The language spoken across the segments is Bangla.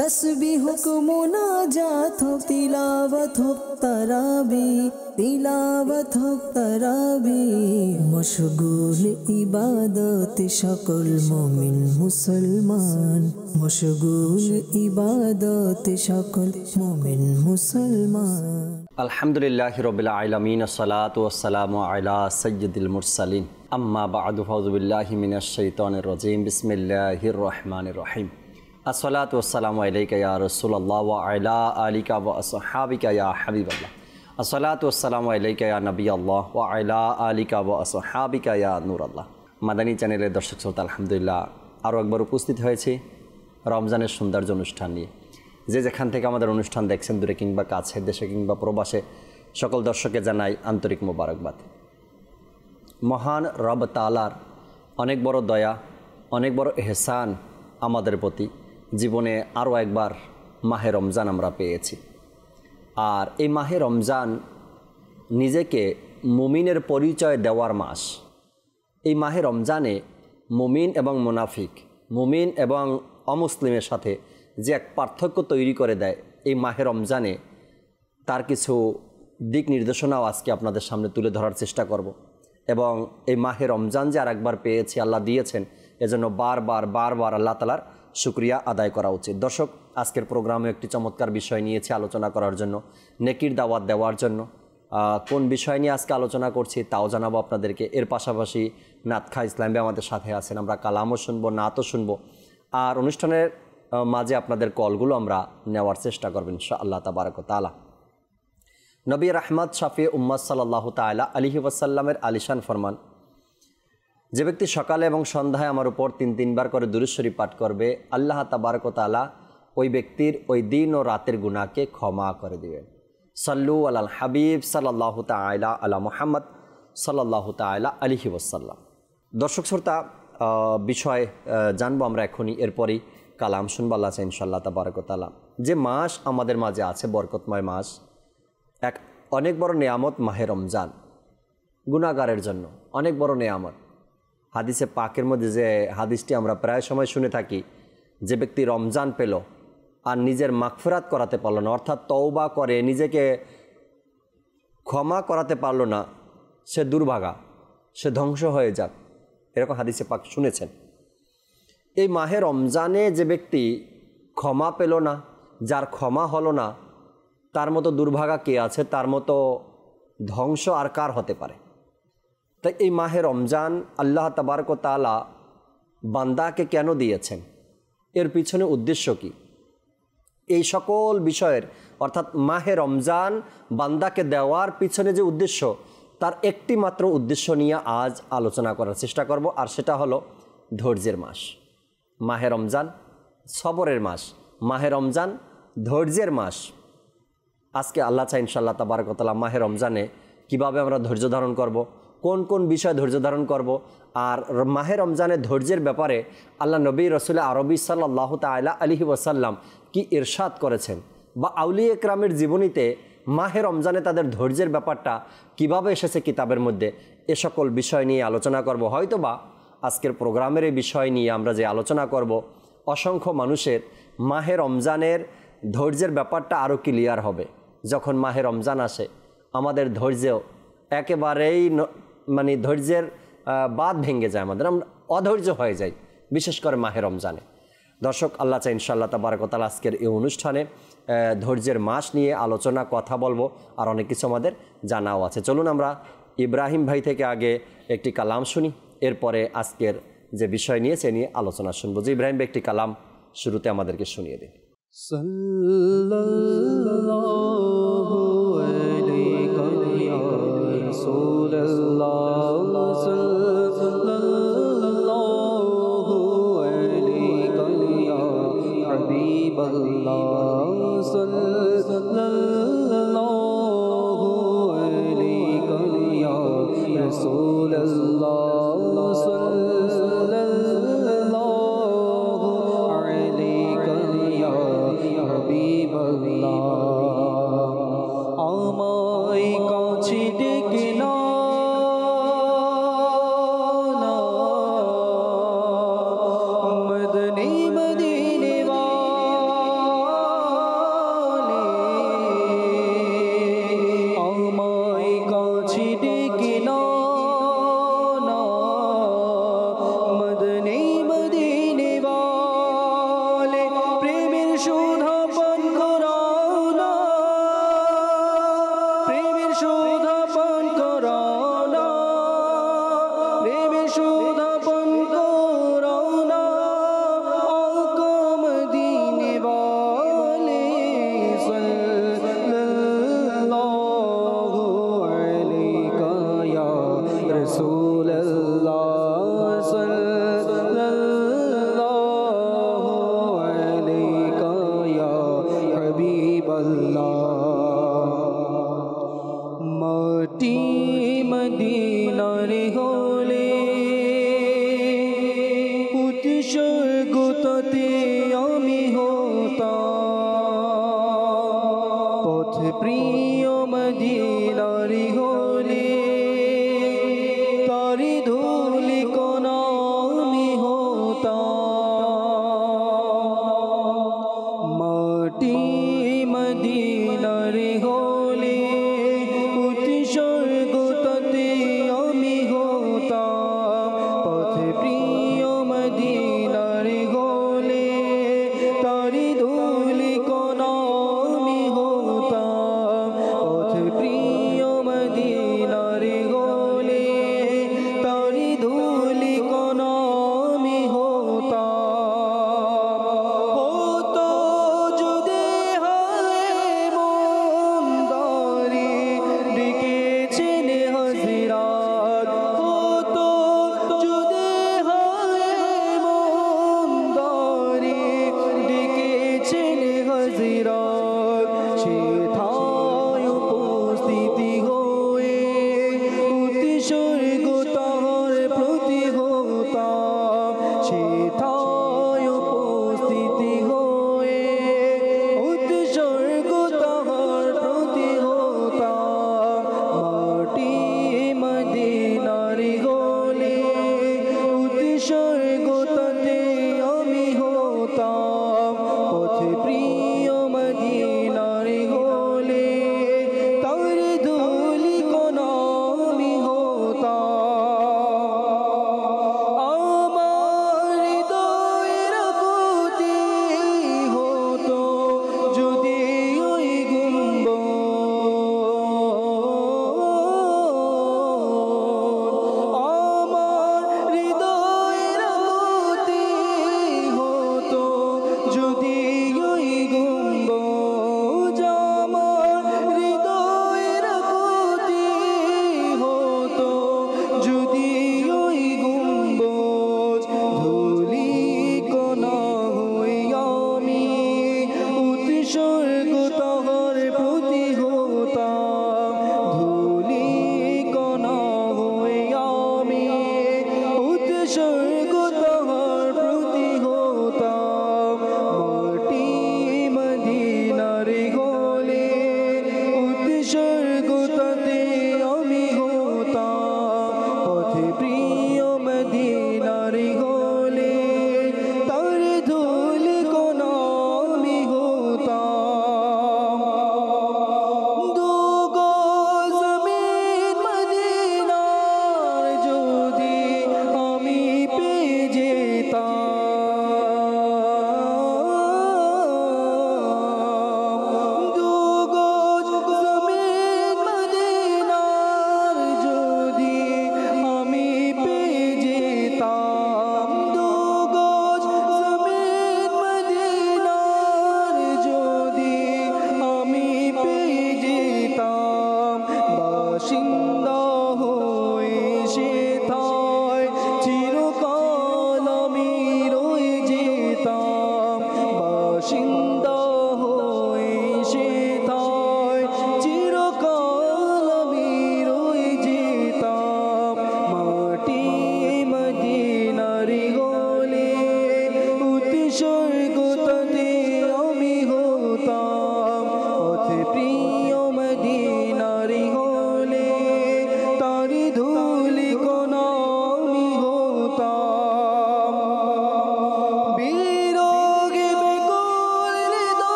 तस्बीह को मुनाजात हो तिलावत हो तराबी मशगूल इबादत सकल मोमिन मुसलमान मशगूल इबादत सकल मोमिन मुसलमान। अल्हम्दुलिल्लाहि रब्बिल आलमीन अस्सलातु वस्सलामु अला सय्यिदिल मुरसलीन अम्मा बअदु फ़अऊज़ु बिल्लाहि मिनश शैतानिर रजीम बिस्मिल्लाहिर रहमानिर रहीम अस्सलातु वस्सलामु अलैका या रसूलल्लाह व अला आलिका व अस्हाबिका या हबीबल्लाह अस्सलातु वस्सलामु अलैका या नबी अल्लाह व अला आलिका व अस्हाबिका या नूरल्लाह। মাদানী চ্যানেলের দর্শক শ্রোতা আলহামদুলিল্লাহ আরও একবার উপস্থিত হয়েছি রমজানের সৌন্দর্য অনুষ্ঠান নিয়ে। যে যেখান থেকে আমাদের অনুষ্ঠান দেখছেন দূরে কিংবা কাছে, দেশে কিংবা প্রবাসে, সকল দর্শককে জানাই আন্তরিক মোবারকবাদ। মহান রব তাআলার অনেক বড় দয়া, অনেক বড় এহসান আমাদের প্রতি। জীবনে আরও একবার মাহে রমজান আমরা পেয়েছি। আর এই মাহে রমজান নিজেকে মুমিনের পরিচয় দেওয়ার মাস। এই মাহে রমজানে মুমিন এবং মুনাফিক, মুমিন এবং অমুসলিমের সাথে যে এক পার্থক্য তৈরি করে দেয়, এই মাহে রমজানে তার কিছু দিক নির্দেশনাও আজকে আপনাদের সামনে তুলে ধরার চেষ্টা করব। এবং এই মাহে রমজান যে আরেকবার পেয়েছি, আল্লাহ দিয়েছেন, এজন্য বারবার আল্লাহ তাআলার শুকরিয়া আদায় করা উচিত। দর্শক, আজকের প্রোগ্রামে একটি চমৎকার বিষয় নিয়েছি আলোচনা করার জন্য, নেকির দাওয়াত দেওয়ার জন্য। কোন বিষয় নিয়ে আজকে আলোচনা করছি তাও জানাবো আপনাদেরকে। এর পাশাপাশি নাতখা ইসলামী আমাদের সাথে আছেন, আমরা কালামও শুনবো, নাতও শুনবো। আর অনুষ্ঠানের মাঝে আপনাদের কলগুলো আমরা নেওয়ার চেষ্টা করবেন ইনশাআল্লাহ তাবারাক ওয়া তাআলা। নবী রাহমাত শাফি উম্মাত সাল্লাল্লাহু তাআলা আলাইহি ওয়াসাল্লামের আলিশান ফরমান, যে ব্যক্তি সকালে এবং সন্ধ্যায় আমার উপর তিনবার করে দুরূদ শরীফ পাঠ করবে, আল্লাহ তাবারাক ওয়া তাআলা ওই ব্যক্তির ওই দিন ও রাতের গুনাহকে ক্ষমা করে দিবেন। সাল্লু আলাল হাবিব সাল্লাল্লাহু তাআলা আলা মুহাম্মদ সাল্লাল্লাহু তাআলা আলাইহি ওয়াসাল্লাম। দর্শক শ্রোতা, বিষয় জানবো আমরা এখনই, এরপরই কালাম শুনবো আল্লাহ চাই ইনশাআল্লাহ তাবারাক ওয়া তাআলা। যে মাস আমাদের মাঝে আছে, বরকতময় মাস, এক অনেক বড় নেয়ামত মাহে রমজান, গুনাহগারের জন্য অনেক বড় নেয়ামত। হাদিসে পাকের মধ্যে যে হাদিসটি আমরা প্রায় সময় শুনে থাকি, যে ব্যক্তি রমজান পেল আর নিজের মাগফিরাত করাতে পারলো না, অর্থাৎ তওবা করে নিজেকে ক্ষমা করাতে পারলো না, সে দুর্ভাগা, সে ধ্বংস হয়ে যাক, এরকম হাদিসে পাক শুনেছেন। এই মাহে রমজানে যে ব্যক্তি ক্ষমা পেল না, যার ক্ষমা হলো না, তার মতো দুর্ভাগা কে আছে, তার মতো ধ্বংস আর কার হতে পারে। তাই এই মাহে রমজান আল্লাহ তাবারক ওয়া তাআলা বান্দাকে কেন দিয়েছেন, এর পিছনে উদ্দেশ্য কি, এই সকল বিষয়ের, অর্থাৎ মাহে রমজান বান্দাকে দেওয়ার পিছনে যে উদ্দেশ্য, তার একটি মাত্র উদ্দেশ্য নিয়ে আজ আলোচনা করার চেষ্টা করব। আর সেটা হলো ধৈর্যের মাস। মাহে রমজান সবরের মাস, মাহে রমজান ধৈর্যের মাস। আজকে আল্লাহ চাই ইনশাআল্লাহ তাবারক ওয়া তাআলা মাহে রমজানে কীভাবে আমরা ধৈর্য ধারণ করব, কোন কোন বিষয়ে ধৈর্য ধারণ করব, আর মাহে রমজানে ধৈর্যের ব্যাপারে আল্লাহ নবী রসুল আরবি সাল্লাল্লাহু তাআলা আলাইহি ওয়াসাল্লাম কি ইরশাদ করেছেন, বা আউলিয়া একরামের জীবনীতে মাহে রমজানে তাদের ধৈর্যের ব্যাপারটা কিভাবে এসেছে কিতাবের মধ্যে, এ সকল বিষয় নিয়ে আলোচনা করব। হয়তোবা আজকের প্রোগ্রামের এই বিষয় নিয়ে আমরা যে আলোচনা করব, অসংখ্য মানুষের মাহে রমজানের ধৈর্যের ব্যাপারটা আরও ক্লিয়ার হবে। যখন মাহে রমজান আসে আমাদের ধৈর্য একেবারেই ধৈর্যের বাঁধ ভেঙে যায়, আমরা অধৈর্য হয়ে যাই, বিশেষ করে মাহে রমজানে। দর্শক, আল্লাহ চাই ইনশাআল্লাহ তাবারক ওয়া তাআলা আজকের এই অনুষ্ঠানে ধৈর্যের মাস নিয়ে আলোচনা, কথা বলবো, আর অনেক কিছু আমাদের জানাও আছে। চলুন আমরা ইব্রাহিম ভাই থেকে আগে একটি কালাম শুনি, এরপরে আজকের যে বিষয় নিয়ে সে নিয়ে আলোচনা শুনবো। যে ইব্রাহিম ভাই একটি কালাম শুরুতে আমাদেরকে শুনিয়ে দিন। সাল্লাল্লাহু আলাইকা ইয়া রাসূলুল্লাহ, সাল্লাল্লাহু আলাইকা ইয়া হাবিবাল্লাহ, সাল্লাল্লাহু আলাইকা ইয়া রাসূলুল্লাহ, আমায় কাছে ডেকে না মদনী মদিনে আল্লাহ মাটি মদিনার হলে উৎসর্গ তাতে আমি হতাম পথ প্রিয় মদিনার হলে তারি ধুলি কোনা আমি হতাম মাটি মদিনার হলে উৎসর্গ তাতে আমি হতাম পথ প্রিয় মদিনার হলে তারি ধুলি কোনা আমি হতাম পথ প্রিয় মদিনার হলে তারি ধুলি কোনা আমি হতাম হতো যদি হয় মন্দারি ডেকেছেন হাজিরাত হতো যদি হয় মন্দারি ডেকেছেন হাজিরাত সেথায় উপস্থিতি হয়ে উৎসর্গ তাহার প্রতি হতাম সেথায় উপস্থিতি হয়ে উৎসর্গ তাহার প্রতি হতাম মাটি মদিনার হলে উৎসর্গ তাতে আমি হতাম পথ প্রিয় মদিনার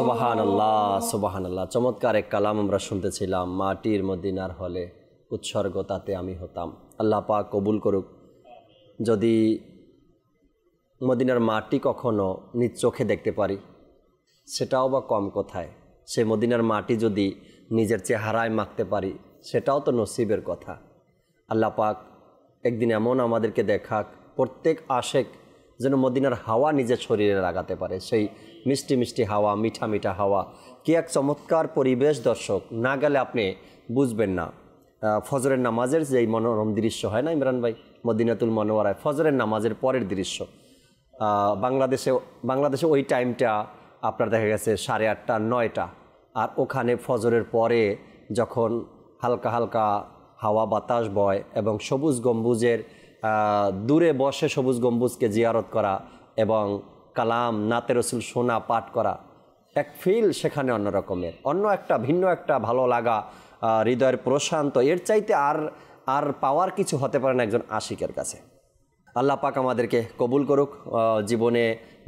সুবহানাল্লাহ সুবহানাল্লাহ। চমৎকার এক কালাম আমরা শুনতেছিলাম, মাটির মদিনার হলে উৎসর্গ তাতে আমি হতাম। আল্লাহ পাক কবুল করুক। যদি মদিনার মাটি কখনো নিজ চোখে দেখতে পারি সেটাও বা কম কোথায়, সে মদিনার মাটি যদি নিজের চেহারায় মাখতে পারি সেটাও তো নসিবের কথা। আল্লাহ পাক একদিন এমন আমাদেরকে দেখাক, প্রত্যেক আশেক যেন মদিনার হাওয়া নিজের শরীরে লাগাতে পারে, সেই মিষ্টি মিষ্টি হাওয়া, মিঠা মিঠা হাওয়া। কি এক চমৎকার পরিবেশ দর্শক, না গেলে আপনি বুঝবেন না। ফজরের নামাজের যেই মনোরম দৃশ্য হয় না ইমরান ভাই, মদিনাতুল মনোয়ারায় ফজরের নামাজের পরের দৃশ্য। বাংলাদেশে ওই টাইমটা আপনার দেখা গেছে 8:30 9টা, আর ওখানে ফজরের পরে যখন হালকা হালকা হাওয়া বাতাস বয় এবং সবুজ গম্বুজের দূরে বসে সবুজ গম্বুজকে জিয়ারত করা এবং কালাম নাতে রসুল শোনা পাঠ করা, এক ফিল সেখানে অন্য রকমের, অন্য একটা ভিন্ন একটা ভালো লাগা, হৃদয়ের প্রশান্ত, এর চাইতে আর পাওয়ার কিছু হতে পারে না একজন আশিকের কাছে। আল্লাহ পাক আমাদেরকে কবুল করুক, জীবনে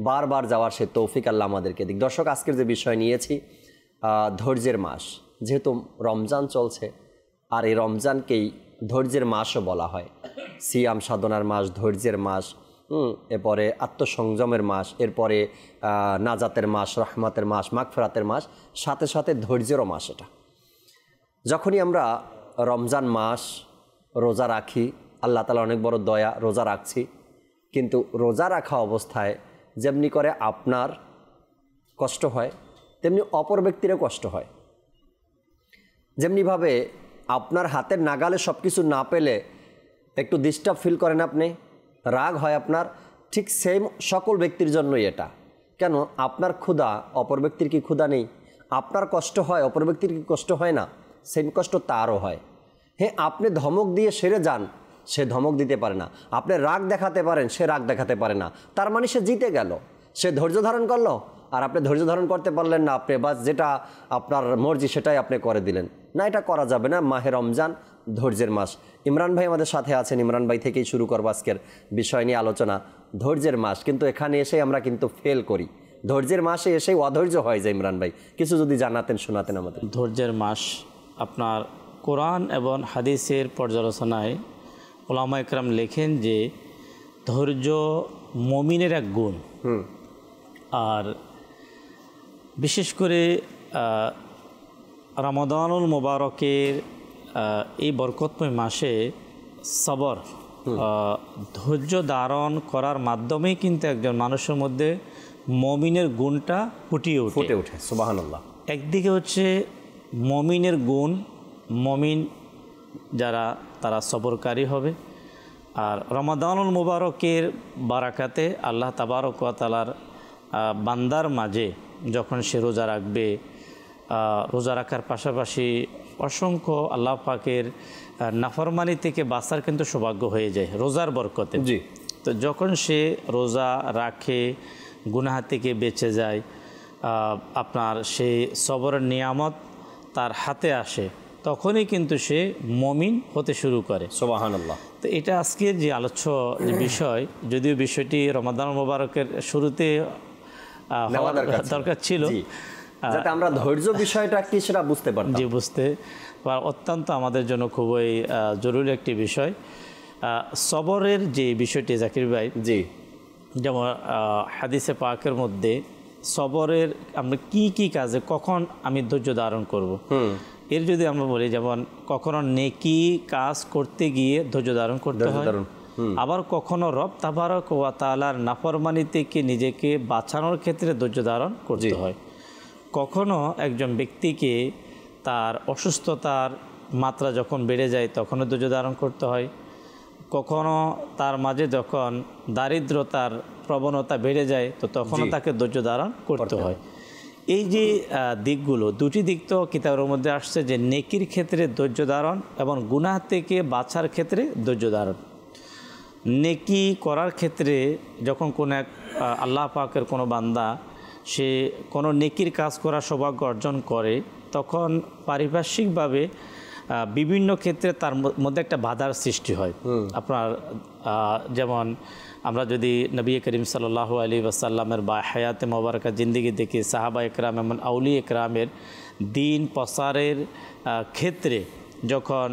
বারবার যাওয়ার সে তৌফিক আল্লাহ আমাদেরকে দিক। দর্শক, আজকের যে বিষয় নিয়েছি ধৈর্যের মাস, যেহেতু রমজান চলছে আর এই রমজানকেই ধৈর্যের মাসও বলা হয়। সিয়াম সাধনার মাস, ধৈর্যের মাস, এরপরে আত্মসংযমের মাস, এরপরে নাজাতের মাস, রহমতের মাস, মাগফিরাতের মাস, সাথে সাথে ধৈর্যেরও মাস। এটা যখনই আমরা রমজান মাস রোজা রাখি, আল্লাহ তাআলা অনেক বড় দয়া, রোজা রাখছি, কিন্তু রোজা রাখা অবস্থায় যেমনি করে আপনার কষ্ট হয় তেমনি অপর ব্যক্তিরও কষ্ট হয়। যেমনিভাবে আপনার হাতের নাগালে সব কিছু না পেলে একটু ডিস্টার্ব ফিল করেন, আপনি রাগ হয় আপনার, ঠিক সেম সকল ব্যক্তির জন্যই এটা। কেন? আপনার ক্ষুধা, অপর ব্যক্তির কি ক্ষুধা নেই? আপনার কষ্ট হয়, অপর ব্যক্তির কি কষ্ট হয় না? সেম কষ্ট তারও হয়। হ্যাঁ, আপনি ধমক দিয়ে সেরে যান, সে ধমক দিতে পারে না। আপনি রাগ দেখাতে পারেন, সে রাগ দেখাতে পারে না। তার মানে সে জিতে গেল, সে ধৈর্য ধারণ করলো, আর আপনি ধৈর্য ধারণ করতে পারলেন না। আপনি বাস যেটা আপনার মর্জি সেটাই আপনি করে দিলেন। না, এটা করা যাবে না। মাহে রমজান ধৈর্যের মাস। ইমরান ভাই আমাদের সাথে আছেন, ইমরান ভাই থেকেই শুরু করবো আজকের বিষয় নিয়ে আলোচনা। ধৈর্যের মাস, কিন্তু এখানে এসে আমরা কিন্তু ফেল করি। ধৈর্যের মাসে এসেই অধৈর্য হয় যায়। ইমরান ভাই কিছু যদি জানাতেন, শোনাতেন আমাদের। ধৈর্যের মাস আপনার কোরআন এবং হাদিসের পর্যালোচনায় ওলামা একরাম লেখেন যে ধৈর্য মুমিনের এক গুণ। আর বিশেষ করে রমাদানুল মুবারকের এই বরকতময় মাসে সবর, ধৈর্য ধারণ করার মাধ্যমেই কিন্তু একজন মানুষের মধ্যে মুমিনের গুণটা ফুটে ওঠে। সুবহানাল্লাহ। একদিকে হচ্ছে মুমিনের গুণ, মুমিন যারা তারা সবরকারী হবে। আর রমাদানুল মুবারকের বারাকাতে আল্লাহ তাবারক ওয়া তাআলার বান্দার মাঝে যখন সে রোজা রাখবে, রোজা রাখার পাশাপাশি অসংখ্য আল্লাহ পাকের নাফরমানি থেকে বাঁচার কিন্তু সৌভাগ্য হয়ে যায় রোজার বরকতে। জি। তো যখন সে রোজা রাখে, গুনাহ থেকে বেঁচে যায়, আপনার সেই সবরের নিয়ামত তার হাতে আসে, তখনই কিন্তু সে মুমিন হতে শুরু করে। সুবহানাল্লাহ। তো এটা আজকের যে আলোচ্য যে বিষয়, যদিও বিষয়টি রমাদান মুবারকের শুরুতে দরকার ছিল, যাতে আমরা ধৈর্য বিষয়টা কি সেটা বুঝতে পারতাম। জি, বুঝতে অত্যন্ত আমাদের জন্য খুবই জরুরি একটি বিষয়। সবরের যে বিষয়টি জাকির ভাই, জি, যেমন হাদিসে পাকের মধ্যে সবরের আমরা কি কি কাজে কখন আমি ধৈর্য ধারণ করব, এর যদি আমরা বলি, যেমন কখনো নেকি কাজ করতে গিয়ে ধৈর্য ধারণ করতে হয়, আবার কখনো রব তাবারক ওয়া তাআলার নাফরমানি থেকে নিজেকে বাঁচানোর ক্ষেত্রে ধৈর্য ধারণ করতে হয়। কখনো একজন ব্যক্তিকে তার অসুস্থতার মাত্রা যখন বেড়ে যায় তখনও ধৈর্য ধারণ করতে হয়। কখনো তার মাঝে যখন দারিদ্রতার প্রবণতা বেড়ে যায় তো তখনও তাকে ধৈর্য ধারণ করতে হয়। এই যে দিকগুলো, দুটি দিক তো কিতাবের মধ্যে আসছে, যে নেকির ক্ষেত্রে ধৈর্য ধারণ এবং গুনাহ থেকে বাঁচার ক্ষেত্রে ধৈর্য ধারণ। নেকি করার ক্ষেত্রে যখন কোনো এক আল্লাহ পাকের কোনো বান্দা সে কোনো নেকির কাজ করার সৌভাগ্য অর্জন করে, তখন পারিপার্শ্বিকভাবে বিভিন্ন ক্ষেত্রে তার মধ্যে একটা বাধার সৃষ্টি হয়। আপনার যেমন আমরা যদি নবী করিম সাল্লাল্লাহু আলাইহি ওয়াসাল্লামের বা হায়াতে মোবারকা জিন্দেগি দেখি, সাহাবা একরাম এমন আউলি একরামের দিন প্রসারের ক্ষেত্রে যখন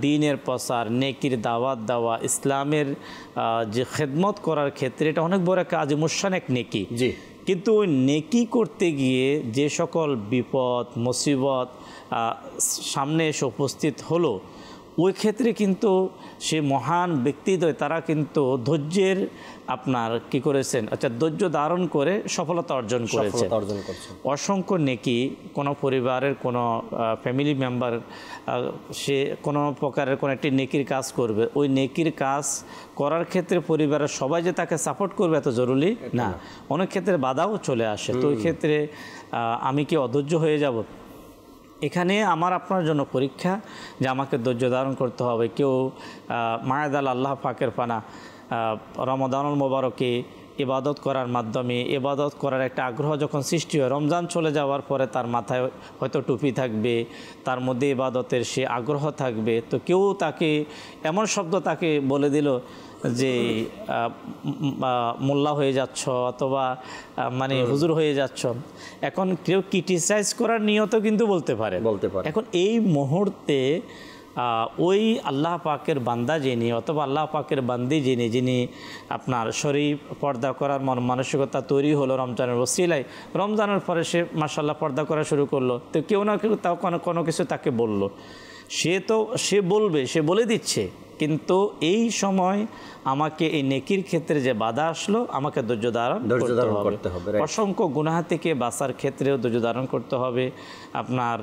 দিনের প্রসার, নেকির দাওয়াত দেওয়া, ইসলামের যে খেদমত করার ক্ষেত্রে এটা অনেক বড় একটা আজিমুশান এক নেকি। জি। কিন্তু ওই নেকি করতে গিয়ে যে সকল বিপদ মুসিবত সামনে এসে উপস্থিত হলো, ওই ক্ষেত্রে কিন্তু সে মহান ব্যক্তিদ্বয় তারা কিন্তু ধৈর্যের আপনার কি করেছেন, আচ্ছা ধৈর্য ধারণ করে সফলতা অর্জন করেছে। অসংখ্য নেকি কোনো পরিবারের কোনো ফ্যামিলি মেম্বার সে কোনো প্রকারের কোনো একটি নেকির কাজ করবে, ওই নেকির কাজ করার ক্ষেত্রে পরিবারের সবাই যে তাকে সাপোর্ট করবে এত জরুরি না, অনেক ক্ষেত্রে বাধাও চলে আসে। তো ওই ক্ষেত্রে আমি কি অধৈর্য হয়ে যাব? এখানে আমার আপনার জন্য পরীক্ষা যে আমাকে ধৈর্য ধারণ করতে হবে। কেউ মায়াদাল আল্লাহ পাকের পানা রমাদানুল মোবারকে ইবাদত করার মাধ্যমে ইবাদত করার একটা আগ্রহ যখন সৃষ্টি হয়, রমজান চলে যাওয়ার পরে তার মাথায় হয়তো টুপি থাকবে, তার মধ্যে ইবাদতের সে আগ্রহ থাকবে, তো কেউ তাকে এমন শব্দ তাকে বলে দিল যে মোল্লা হয়ে যাচ্ছ অথবা মানে হুজুর হয়ে যাচ্ছ। এখন কেউ ক্রিটিসাইজ করার নিয়ত কিন্তু বলতে পারে। এখন এই মুহূর্তে ওই আল্লাহ পাকের বান্দা যিনি অথবা আল্লাহ পাকের বান্দি যিনি আপনার শরীফ পর্দা করার মানসিকতা তৈরি হলো রমজানের ওসিলায়, রমজানের পরে সে মাশাআল্লাহ পর্দা করা শুরু করলো, তো কেউ না কেউ তাও কোনো কিছু তাকে বলল, সে বলবে, সে বলে দিচ্ছে, কিন্তু এই সময় আমাকে এই নেকির ক্ষেত্রে যে বাধা আসলো আমাকে ধৈর্য ধারণ করতে হবে। অসংখ্য গুনাহ থেকে বাঁচার ক্ষেত্রেও ধৈর্য ধারণ করতে হবে। আপনার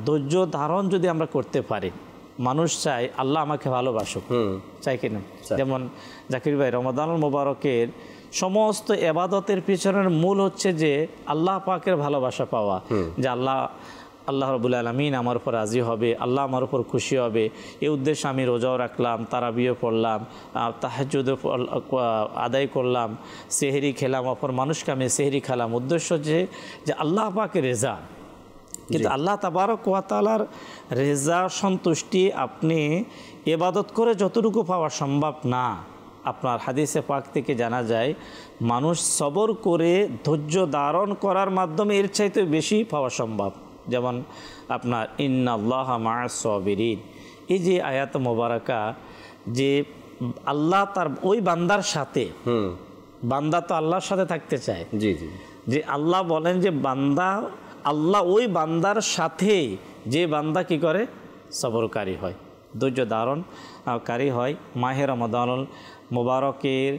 ধৈর্য ধারণ যদি আমরা করতে পারি, মানুষ চায় আল্লাহ আমাকে ভালোবাসুক, চাই কিনা? যেমন জাকির ভাই, রমাদানুল মোবারকের সমস্ত এবাদতের পিছনের মূল হচ্ছে যে আল্লাহ পাকের ভালোবাসা পাওয়া, যে আল্লাহ রাব্বুল আলামিন আমার উপর রাজি হবে, আল্লাহ আমার উপর খুশি হবে। এই উদ্দেশ্যে আমি রোজাও রাখলাম, তারাবিও পড়লাম, তাহাজ্জুদ আদায় করলাম, সেহরি খেলাম, অপর মানুষকে আমি সেহরি খেলাম। উদ্দেশ্য যে আল্লাহ পাকের রেজা। কিন্তু আল্লাহ তাবারক ওয়া তাআলার রেজা সন্তুষ্টি আপনি ইবাদত করে যতটুকু পাওয়া সম্ভব না। আপনার হাদিসে পাক থেকে জানা যায় মানুষ সবর করে ধৈর্য ধারণ করার মাধ্যমে এর চাইতে বেশি পাওয়া সম্ভব। যেমন আপনার ইন্নাল্লাহা মা'আস সাবিরিন, এই যে আয়াত মোবারকা, যে আল্লাহ তার ওই বান্দার সাথে, বান্দা তো আল্লাহর সাথে থাকতে চায়, যে আল্লাহ বলেন যে আল্লাহ ওই বান্দার সাথে, যে বান্দা কি করে, সবরকারী হয়, ধৈর্য ধারণকারী হয়। মাহে রমাদানুল মোবারকের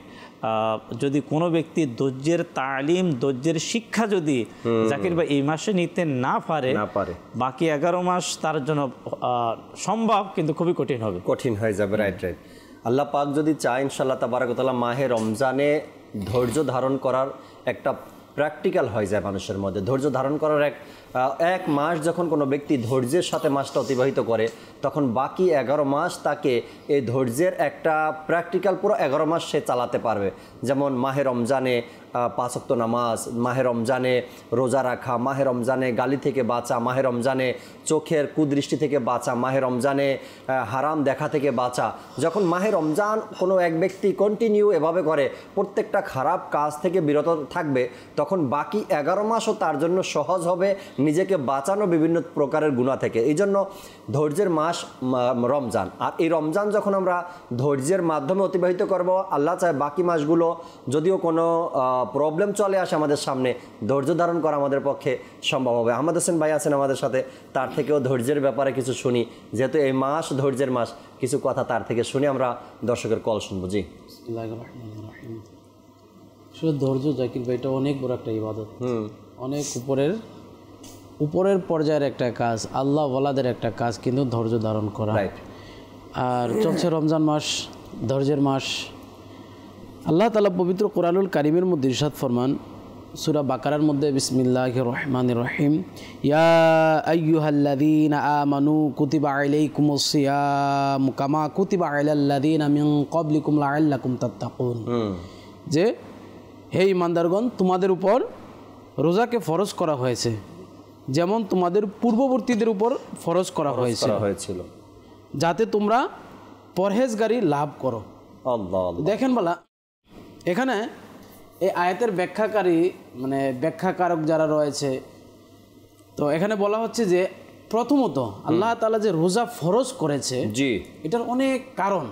যদি কোনো ব্যক্তি ধৈর্যের তালিম, ধৈর্যের শিক্ষা যদি জাকির ভাই এই মাসে নিতে না পারে, বাকি 11 মাস তার জন্য সম্ভব, কিন্তু খুবই কঠিন হয়ে যাবে। রাইট। আল্লাহ পাক যদি চায় ইনশাআল্লাহ তাবারাক ওয়া তাআলা মাহে রমজানে ধৈর্য ধারণ করার একটা প্র্যাকটিক্যাল হয়ে যায় মানুষের মধ্যে। ধৈর্য ধারণ করার এক মাস যখন কোনো ব্যক্তি ধৈর্যের সাথে মাসটা অতিবাহিত করে, তখন বাকি 11 মাস তাকে এই ধৈর্যের একটা প্র্যাকটিক্যাল পুরো 11 মাস সে চালাতে পারবে। যেমন মাহে রমজানে 5 ওয়াক্ত নামাজ, মাহে রমজানে রোজা রাখা, মাহে রমজানে গালি থেকে বাঁচা, মাহে রমজানে চোখের কুদৃষ্টি থেকে বাঁচা, মাহে রমজানে হারাম দেখা থেকে বাঁচা। যখন মাহে রমজান কোনো এক ব্যক্তি কন্টিনিউ এভাবে করে, প্রত্যেকটা খারাপ কাজ থেকে বিরত থাকবে, তখন বাকি 11 মাসও তার জন্য সহজ হবে নিজেকে বাঁচানো বিভিন্ন প্রকারের গুনাহ থেকে। এই জন্য ধৈর্যের মাস রমজান। আর এই রমজান যখন আমরা ধৈর্যের মাধ্যমে অতিবাহিত করব, আল্লাহ চায় বাকি মাসগুলো যদিও কোনো প্রবলেম চলে আসে আমাদের সামনে, ধৈর্য ধারণ করা আমাদের পক্ষে সম্ভব হবে। আহমদ হোসেন ভাই আছেন আমাদের সাথে, তার থেকেও ধৈর্যের ব্যাপারে কিছু শুনি, যেহেতু এই মাস ধৈর্যের মাস, কিছু কথা তার থেকে শুনি, আমরা দর্শকের কল শুনবো। জি, শুধু ধৈর্য জাকির ভাই, এটা অনেক বড় একটা ইবাদত, অনেক উপরের পর্যায়ের একটা কাজ, আল্লাহ ওয়ালাদের একটা কাজ, কিন্তু ধৈর্য ধারণ করা। আর চলছে রমজান মাস, ধৈর্যের মাস। আল্লাহ তাআলা পবিত্র কোরআনুল কারীমের মধ্যে ইরশাদ ফরমান, সূরা বাকারার মধ্যে, বিসমিল্লাহির রহমানির রহিম, ইয়া আইয়ুহাল্লাযীনা আমানু কুতিবা আলাইকুমুস সিয়ামু কামা কুতিবা আলাল্লাযীনা মিন ক্বাবলিকুম লাআল্লাকুম তাত্তাকুন। যে হে ঈমানদারগণ, তোমাদের উপর রোজাকে ফরজ করা হয়েছে যেমন তোমাদের পূর্ববর্তীদের উপর ফরজ করা হয়েছিল, যাতে তোমরা পরহেজগারি লাভ করো। আল্লাহ দেখেন বলা, এখানে এই আয়াতের ব্যাখ্যাকারক যারা রয়েছে, তো এখানে বলা হচ্ছে যে প্রথমত আল্লাহ তাআলা যে রোজা ফরজ করেছে, জি, এটার অনেক কারণ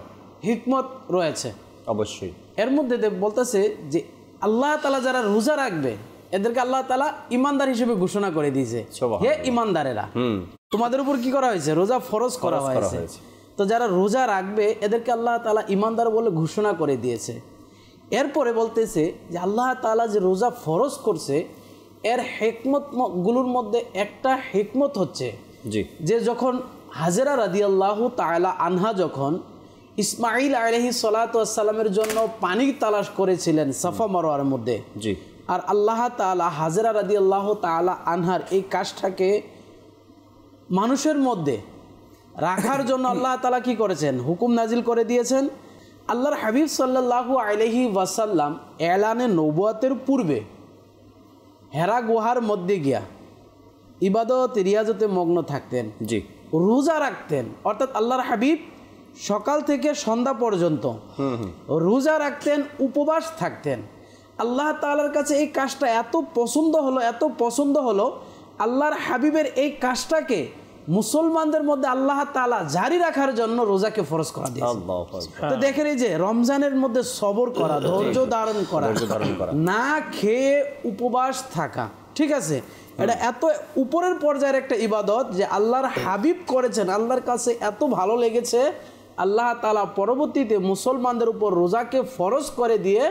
হিকমত রয়েছে অবশ্যই। এর মধ্যে বলতেছে যে আল্লাহ তাআলা যারা রোজা রাখবে এদেরকে আল্লাহ তাআলা ইমানদার হিসেবে ঘোষণা করে দিয়েছে, হে ইমানদারেরা, তোমাদের উপর কি করা হয়েছে? রোজা ফরজ করা হয়েছে। তো যারা রোজা রাখবে এদেরকে আল্লাহ তাআলা ইমানদার বলে ঘোষণা করে দিয়েছে। এরপরে বলতেছে যে আল্লাহ তাআলা যে রোজা ফরজ করছে এর হিকমত গুলোর মধ্যে একটা হিকমত হচ্ছে যে যখন হাজেরা রাদিয়াল্লাহু তাআলা আনহা যখন ইসমাঈল আলাইহিস সালাতু ওয়াস সালামের জন্য পানি তালাশ করেছিলেন সাফা মারওয়ার মধ্যে, আর আল্লাহ তাআলা হাজেরা রাদিয়াল্লাহু তাআলা আনহার এই কাজটাকে মানুষের মধ্যে রাখার জন্য আল্লাহ তাআলা কি করেছেন? হুকুম নাজিল করে দিয়েছেন। আল্লাহর হাবিব সাল্লাল্লাহু আলাইহি ওয়াসাল্লাম এলানে নবুয়াতের পূর্বে হেরা গুহার মধ্যে গিয়া ইবাদত রিয়াজতে মগ্ন থাকতেন, রোজা রাখতেন। অর্থাৎ আল্লাহর হাবিব সকাল থেকে সন্ধ্যা পর্যন্ত রোজা রাখতেন, উপবাস থাকতেন। আল্লাহ তাআলার কাছে এই কাজটা এত পছন্দ হলো আল্লাহর হাবিবের এই কাজটাকে মুসলমানদের মধ্যে আল্লাহ তাআলা জারি রাখার জন্য রোজাকে ফরজ করা দিয়েছেন। তো দেখেন এই যে রমজানের মধ্যে সবর করা, ধৈর্য ধারণ করা, না খেয়ে উপবাস থাকা, ঠিক আছে, এটা এত উপরের পর্যায়ের একটা ইবাদত যে আল্লাহর হাবিব করেছেন, আল্লাহর কাছে এত ভালো লেগেছে। আল্লাহ তাআলা পরবর্তীতে মুসলমানদের উপর রোজাকে ফরজ করে দিয়ে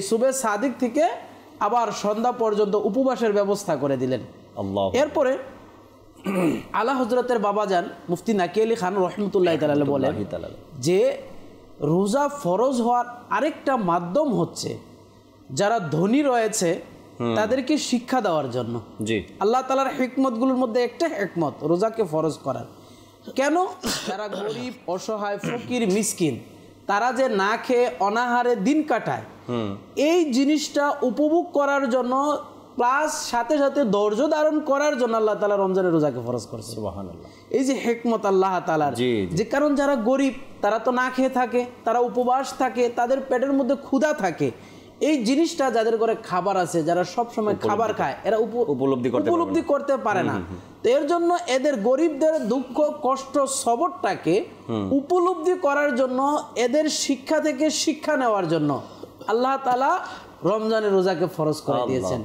সুবে সাদিক থেকে আবার সন্ধ্যা পর্যন্ত উপবাসের ব্যবস্থা করে দিলেন। এরপরে আলা হযরতের বাবাজান মুফতি নাকি আলী খান রহমতুল্লাহি তাআলা বলেন যে রোজা ফরজ হওয়ার আরেকটা মাধ্যম হচ্ছে যারা ধনী রয়েছে তাদেরকে শিক্ষা দেওয়ার জন্য। আল্লাহ তাআলার হিকমতগুলোর মধ্যে একটা হিকমত রোজাকে ফরজ করার। কেন? যারা গরিব, অসহায়, ফকির, মিসকিন, তারা যে না খেয়ে অনাহারে দিন কাটায়, এই জিনিসটা উপভোগ করার জন্য প্লাস সাথে সাথে ধৈর্য ধারণ করার জন্য আল্লাহ তাআলা রমজানের রোজাকে ফরজ করেছে। সুবহানাল্লাহ। এই যে হিকমত আল্লাহ তাআলার, যে কারণ যারা গরিব তারা তো না খেয়ে থাকে, তারা উপবাস থাকে, তাদের পেটের মধ্যে ক্ষুধা থাকে। এই জিনিসটা যাদের ঘরে খাবার আছে, যারা সব সময় খাবার খায়, এরা উপলব্ধি করতে পারে না। তো এর জন্য এদের গরিবদের দুঃখ, কষ্ট, সবরটাকে উপলব্ধি করার জন্য, এদের শিক্ষা থেকে শিক্ষা নেওয়ার জন্য আল্লাহ তাআলা রমজানের রোজাকে ফরজ করে দিয়েছেন।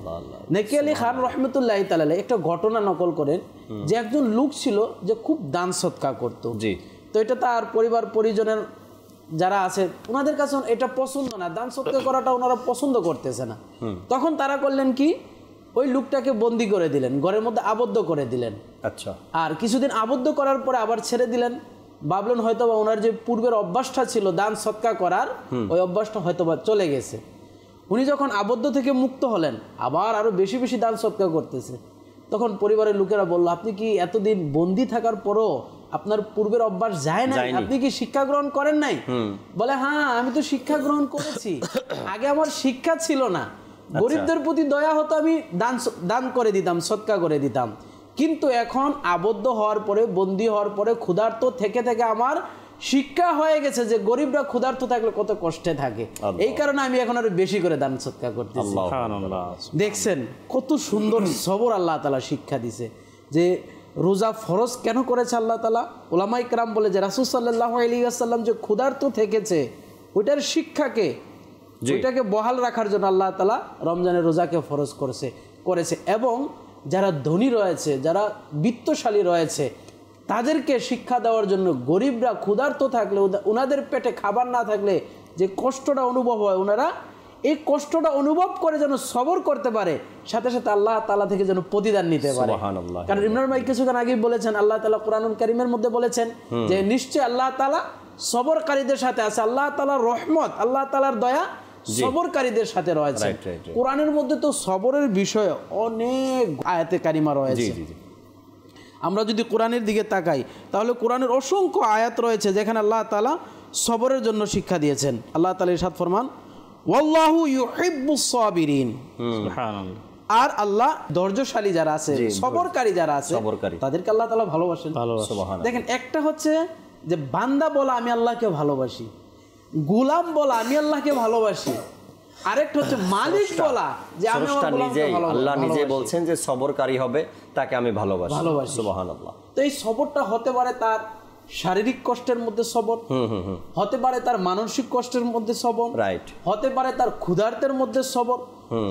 নাকি আলী খান রহমতুল্লাহি তাআলা একটা ঘটনা নকল করেন যে একজন লোক ছিল যে খুব দান সৎকার করত। তো এটা তার পরিবার পরিজনের যারা আছে ওনাদের কাছে এটা পছন্দ না, দান সৎকার করাটা ওনারা পছন্দ করতেছে না। তখন তারা করলেন কি, ওই লোকটাকে বন্দি করে দিলেন, ঘরের মধ্যে আবদ্ধ করে দিলেন। আচ্ছা। আর কিছুদিন আবদ্ধ করার পরে আবার ছেড়ে দিলেন। ভাবলেন হয়তোবা ওনার যে পূর্বের অভ্যাসটা ছিল দান সৎকার করার, ওই অভ্যাসটা হয়তোবা চলে গেছে। উনি যখন আবদ্ধ থেকে মুক্ত হলেন, আবার আরো বেশি বেশি দান সৎকার করতেছে। তখন পরিবারের লোকেরা বলল, আপনি কি এতদিন বন্দি থাকার পরও আপনার পূর্বের অভ্যাস যায় না? আপনি কি শিক্ষা গ্রহণ করেন নাই? বলে, হ্যাঁ আমি তো শিক্ষা গ্রহণ করেছি, আগে আমার শিক্ষা ছিল না, গরিবদের প্রতি দয়া হতো, আমি দান করে দিতাম, সৎকার করে দিতাম, কিন্তু এখন আবদ্ধ হওয়ার পরে, বন্দী হওয়ার পরে, ক্ষুধার্ত থেকে থেকে আমার শিক্ষা হয়ে গেছে যে গরিবরা ক্ষুধার্ত থাকলে কত কষ্টে থাকে, এই কারণে আমি এখন আরো বেশি করে দান সৎকার করতেছি। দেখছেন কত সুন্দর সবর আল্লাহ তাআলা শিক্ষা দিছে। যে রোজা ফরজ কেন করেছে আল্লাহ তাআলা? উলামায়ে কেরাম বলে যে রাসূল সাল্লাল্লাহু আলাইহি ওয়াসাল্লাম যে ক্ষুধার্ত থেকেছে, ওইটার শিক্ষাকে, ওইটাকে বহাল রাখার জন্য আল্লাহ তাআলা রমজানের রোজাকে ফরজ করেছে। এবং যারা ধনী রয়েছে, যারা বিত্তশালী রয়েছে, তাদেরকে শিক্ষা দেওয়ার জন্য, গরিবরা ক্ষুধার্ত থাকলে, ওনাদের পেটে খাবার না থাকলে যে কষ্টটা অনুভব হয়, ওনারা এই কষ্টটা অনুভব করে যেন সবর করতে পারে, সাথে সাথে আল্লাহ তাআলা থেকে যেন প্রতিদান নিতে পারে। কারণ ইমরান ভাই কিছুক্ষণ আগেই বলেছেন, আল্লাহ তাআলা কোরআনুল কারীমের মধ্যে বলেছেন যে নিশ্চয় আল্লাহ তাআলা সবরকারীদের সাথে আছে। আল্লাহ তাআলার রহমত, আল্লাহ তাআলার দয়া সবরকারীদের সাথে রয়েছে। কোরআনের মধ্যে তো সবরের বিষয়ে অনেক আয়াতে কারিমা রয়েছে। আমরা যদি কোরআনের দিকে তাকাই তাহলে কোরআনের অসংখ্য আয়াত রয়েছে যেখানে আল্লাহ তাআলা সবরের জন্য শিক্ষা দিয়েছেন। আল্লাহ তাআলা ইরশাদ ফরমান, ওয়াল্লাহু ইউহিব্বুস সাবিরিন। সুবহানাল্লাহ। আর আল্লাহ ধৈর্যশালী যারা আছে, সবরকারী যারা আছে, তাদেরকে আল্লাহ তাআলা ভালোবাসেন। সুবহানাল্লাহ। দেখেন, একটা হচ্ছে যে বান্দা বলা আমি আল্লাহকে ভালোবাসি, গোলাম বলা আমি আল্লাহকে ভালোবাসি, আরেকটা হচ্ছে মালিক বলা যে আমি আমার গোলামকে ভালোবাসি। আল্লাহ নিজে বলছেন যে সবরকারী হবে তাকে আমি ভালোবাসি। সুবহানাল্লাহ। তো এই সবরটা হতে পারে তার শারীরিক কষ্টের মধ্যে সবর, হতে পারে তার মানসিক কষ্টের মধ্যে সবর, রাইট, হতে পারে তার ক্ষুধার্তের মধ্যে সবর,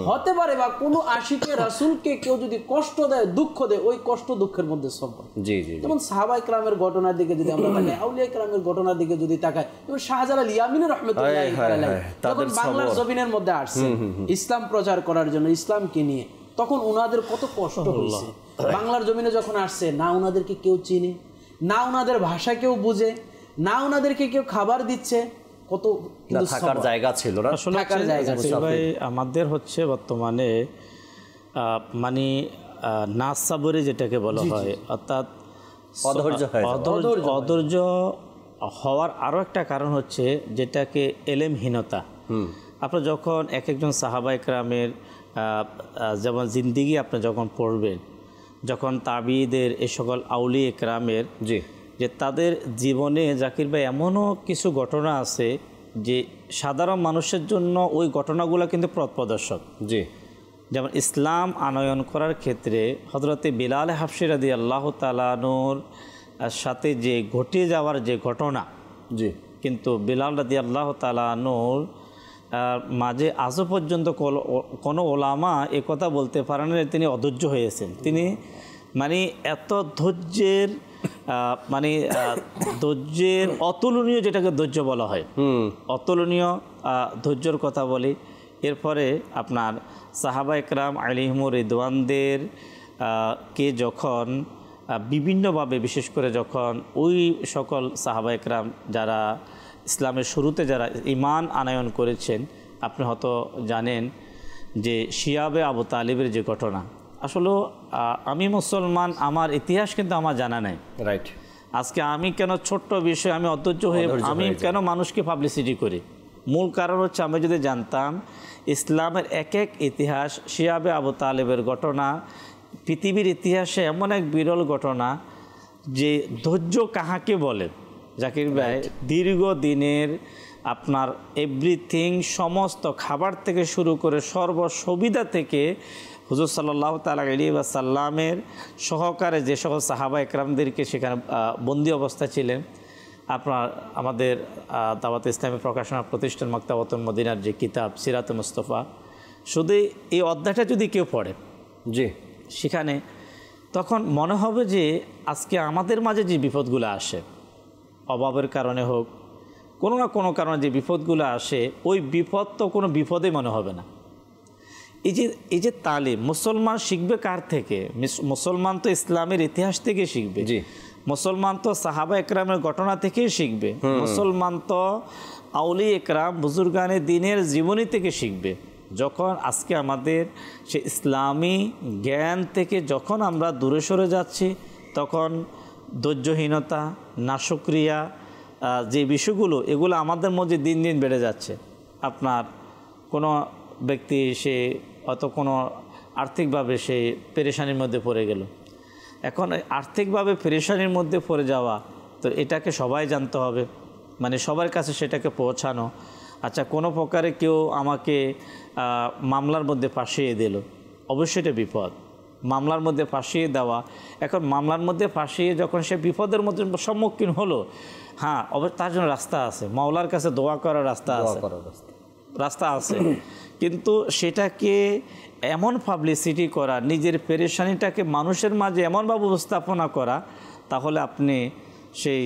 হতে পারে বা কোনো আশিকে রাসূলকে কেউ যদি কষ্ট দেয়, দুঃখ দেয়, ওই কষ্ট দুঃখের মধ্যে সবর। জি জি। যেমন সাহাবায়ে কেরামের ঘটনার দিকে যদি আমরা তাকাই, আউলিয়া কেরামের ঘটনার দিকে যদি তাকাই, যেমন শাহজালাল ইয়ামিনী রাহমাতুল্লাহি আলাইহি যখন বাংলার জমিনের মধ্যে আসছে ইসলাম প্রচার করার জন্য, ইসলামকে নিয়ে, তখন উনাদের কত কষ্ট হয়েছে। বাংলার জমিনে যখন আসছে, না উনাদেরকে কেউ চিনে, না উনাদের ভাষা কেউ বুঝে, না উনাদেরকে কেউ খাবার দিচ্ছে, কত থাকার জায়গা ছিল না, থাকার জায়গা ছিল। ভাই আমাদের হচ্ছে বর্তমানে মানে নাসাবরি যেটাকে বলা হয়, অর্থাৎ অধৈর্য হওয়ার আরও একটা কারণ হচ্ছে যেটাকে এলেমহীনতা। আপনার যখন এক একজন সাহাবা ইকরামের যেমন জিন্দিগি আপনি যখন পড়বেন, যখন তাবিদের এই সকল আউলিয়া ইকরামের যে তাদের জীবনে জাকির ভাই এমনও কিছু ঘটনা আছে যে সাধারণ মানুষের জন্য ওই ঘটনাগুলো কিন্তু পথ প্রদর্শক। জি, যেমন ইসলাম আনয়ন করার ক্ষেত্রে হযরতে বিলাল হাবশী রাদিয়াল্লাহু তাআলা আনহুর সাথে যে ঘটে যাওয়ার যে ঘটনা, জি, কিন্তু বিলাল রাদিয়াল্লাহু তাআলা আনহুর মাঝে আজও পর্যন্ত কোনো ওলামা এ কথা বলতে পারেন না তিনি অধৈর্য হয়েছেন। তিনি মানে এত ধৈর্যের ধৈর্যের অতুলনীয়, যেটাকে ধৈর্য বলা হয়, অতুলনীয় ধৈর্যর কথা বলি। এরপরে আপনার সাহাবা ইকরাম আলাইহিমুর রিদওয়ানদের কে যখন বিভিন্নভাবে, বিশেষ করে যখন ওই সকল সাহাবা ইকরাম যারা ইসলামের শুরুতে যারা ঈমান আনয়ন করেছেন, আপনি হয়তো জানেন যে শিয়াবে আবু তালিবের যে ঘটনা, আসলে আমি মুসলমান, আমার ইতিহাস কিন্তু আমার জানা নাই। রাইট। আজকে আমি কেন ছোট্ট বিষয় আমি অধৈর্য হয়ে আমি কেন মানুষকে পাবলিসিটি করি? মূল কারণ হচ্ছে আমি যদি জানতাম ইসলামের এক এক ইতিহাস, শিয়াবে আবু তালেবের ঘটনা পৃথিবীর ইতিহাসে এমন এক বিরল ঘটনা যে ধৈর্য কাহাকে বলে। জাকির ভাই, দীর্ঘদিনের আপনার এভরিথিং, সমস্ত খাবার থেকে শুরু করে সর্বসুবিধা থেকে হুজুর সাল্লাল্লাহু তাআলা আলাইহি ওয়াসাল্লামের সহকারে যে সকল সাহাবা একরামদেরকে সেখানে বন্দী অবস্থায় ছিলেন, আপনার আমাদের দাওয়াত ইসলামী প্রকাশনা প্রতিষ্ঠান মাকতাবাতুল মদিনার যে কিতাব সিরাতে মুস্তাফা, শুধু এই অধ্যায়টা যদি কেউ পড়ে, জি, সেখানে তখন মনে হবে যে আজকে আমাদের মাঝে যে বিপদগুলো আসে, অভাবের কারণে হোক, কোনো না কোনো কারণে যে বিপদগুলো আসে, ওই বিপদ তো কোনো বিপদে মনে হবে না। এই যে তালিম মুসলমান শিখবে কার থেকে? মুসলমান তো ইসলামের ইতিহাস থেকে শিখবে, মুসলমান তো সাহাবা একরামের ঘটনা থেকেই শিখবে, মুসলমান তো আউলিয়া একরাম বুজুর্গানে দ্বীনের জীবনী থেকে শিখবে। যখন আজকে আমাদের সে ইসলামী জ্ঞান থেকে যখন আমরা দূরে সরে যাচ্ছি, তখন ধৈর্যহীনতা, নাশক্রিয়া যে বিষয়গুলো, এগুলো আমাদের মধ্যে দিন দিন বেড়ে যাচ্ছে। আপনার কোনো ব্যক্তি সে অত কোনো আর্থিকভাবে সে পেরেশানির মধ্যে পড়ে গেল, এখন আর্থিকভাবে পেরেশানির মধ্যে পড়ে যাওয়া, তো এটাকে সবাই জানতে হবে, মানে সবার কাছে সেটাকে পৌঁছানো। আচ্ছা, কোনো প্রকারে কেউ আমাকে মামলার মধ্যে ফাঁসিয়ে দিল, অবশ্যই এটা বিপদ। মামলার মধ্যে ফাঁসিয়ে দেওয়া, এখন মামলার মধ্যে ফাঁসিয়ে যখন সে বিপদের মধ্যে সম্মুখীন হলো, হ্যাঁ, তার জন্য রাস্তা আছে, মাওলার কাছে দোয়া করার রাস্তা আছে, কিন্তু সেটাকে এমন পাবলিসিটি করা, নিজের পেরেশানিটাকে মানুষের মাঝে এমনভাবে উপস্থাপনা করা, তাহলে আপনি সেই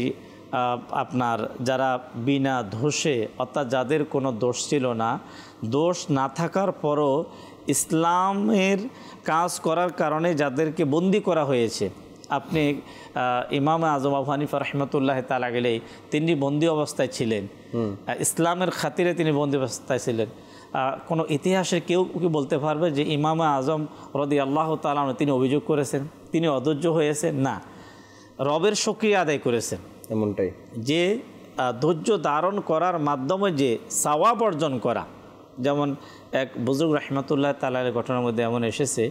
আপনার যারা বিনা দোষে, অর্থাৎ যাদের কোনো দোষ ছিল না, দোষ না থাকার পরও ইসলামের কাজ করার কারণে যাদেরকে বন্দি করা হয়েছে, আপনি ইমাম আজম আবু হানিফা রাহমাতুল্লাহি তাআলা আলাইহি তিনি বন্দি অবস্থায় ছিলেন, ইসলামের খাতিরে তিনি বন্দি অবস্থায় ছিলেন। কোনো ইতিহাসের কেউ কি বলতে পারবে যে ইমাম আজম রাদিয়াল্লাহু তাআলা তিনি অভিযোগ করেছেন, তিনি অধৈর্য হয়েছেন? না, রবের শুকরিয়া আদায় করেছেন। এমনটাই যে ধৈর্য ধারণ করার মাধ্যমে যে সওয়াব অর্জন করা, যেমন এক বুজুর্গ রহমতুল্লাহ তাআলার ঘটনার মধ্যে এমন এসেছে,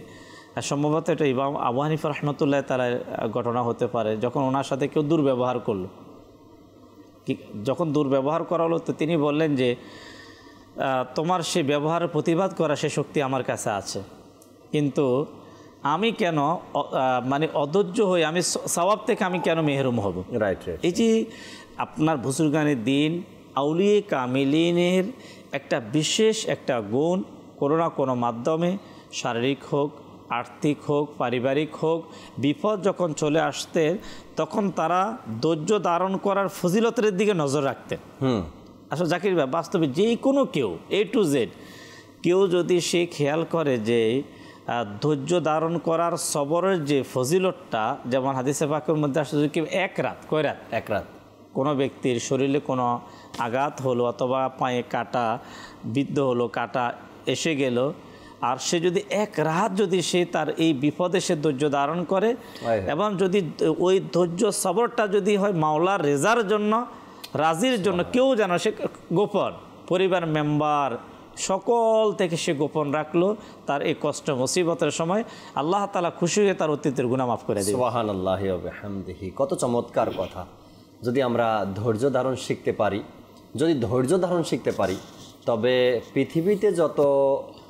সম্ভবত এটা ইমাম আবু হানিফা রহমতুল্লাহ তাআলার ঘটনা হতে পারে, যখন ওনার সাথে কেউ দুর্ব্যবহার করলো, যখন দুর্ব্যবহার করা হলো তো তিনি বললেন যে তোমার সে ব্যবহারের প্রতিবাদ করা সে শক্তি আমার কাছে আছে, কিন্তু আমি কেন মানে অধৈর্য হই, আমি সওয়াব থেকে আমি কেন মেহরুম হব। রাইট। এই যে আপনার বুজুর্গানের দিন আউলিয়ে কামিলিনের একটা বিশেষ একটা গুণ, কোনো না কোনো মাধ্যমে শারীরিক হোক, আর্থিক হোক, পারিবারিক হোক, বিপদ যখন চলে আসতেন তখন তারা ধৈর্য ধারণ করার ফজিলতের দিকে নজর রাখতেন। আসলে জাকির ভাই, বাস্তবে যে কোনো কেউ A to Z কেউ যদি সে খেয়াল করে যে ধৈর্য ধারণ করার সবরের যে ফজিলতটা, যেমন হাদিসে পাকের মধ্যে আসলে যদি কেউ এক রাত কোনো ব্যক্তির শরীরে কোনো আঘাত হলো অথবা পায়ে কাটা বিদ্ধ হলো, কাটা এসে গেল, আর সে যদি এক রাত যদি সে তার এই বিপদে সে ধৈর্য ধারণ করে এবং যদি ওই ধৈর্য সবরটা যদি হয় মাওলার রেজার জন্য, রাজির জন্য, কেউ যেন সে গোপন পরিবার মেম্বার সকল থেকে সে গোপন রাখলো, তার এই কষ্ট মুসিবতের সময় আল্লাহ তাআলা খুশি হয়ে তার অতীতের গুনাহ মাফ করে দেবে। সুবহানাল্লাহি ওয়া বিহামদিহি। কত চমৎকার কথা। যদি আমরা ধৈর্য ধারণ শিখতে পারি, তবে পৃথিবীতে যত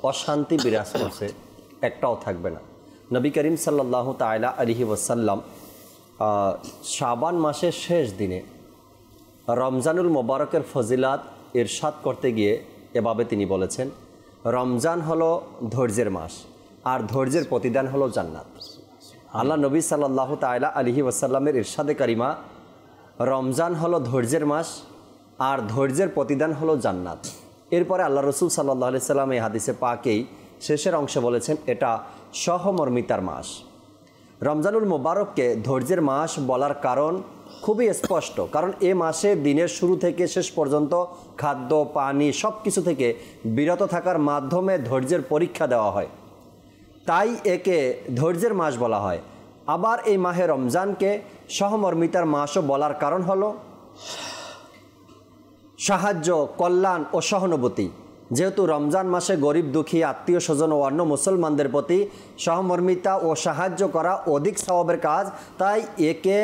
অশান্তি বিরাজ করছে একটাও থাকবে না। নবী করিম সাল্লাল্লাহু তাআলা আলাইহি ওয়াসাল্লাম শাবান মাসের শেষ দিনে রমজানুল মোবারকের ফজিলাত ইরশাদ করতে গিয়ে এভাবে তিনি বলেছেন, রমজান হলো ধৈর্যের মাস, আর ধৈর্যের প্রতিদান হলো জান্নাত। আল্লাহ নবী সাল্লাল্লাহু তাআলা আলাইহি ওয়াসাল্লামের ইরশাদে কারিমা, রমজান হলো ধৈর্যের মাস আর ধৈর্যের প্রতিদান হলো জান্নাত। এরপরে আল্লাহ রসুল সাল্লাল্লাহু আলাইহি সাল্লাম এই হাদিসে পাকেই শেষের অংশে বলেছেন, এটা সহমর্মিতার মাস। রমজানুল মোবারককে ধৈর্যের মাস বলার কারণ খুবই স্পষ্ট, কারণ এ মাসে দিনের শুরু থেকে শেষ পর্যন্ত খাদ্য পানি সব কিছু থেকে বিরত থাকার মাধ্যমে ধৈর্যের পরীক্ষা দেওয়া হয়, তাই একে ধৈর্যের মাস বলা হয়। আবার এই মাহে রমজানকে সহমর্মিতার মাসও বলার কারণ হলো সাহায্য, কল্যাণ ও সহানুভূতি। যেহেতু রমজান মাসে গরিব দুঃখী, আত্মীয় স্বজন ও অন্য মুসলমানদের প্রতি সহমর্মিতা ও সাহায্য করা অধিক সওয়াবের কাজ, তাই একে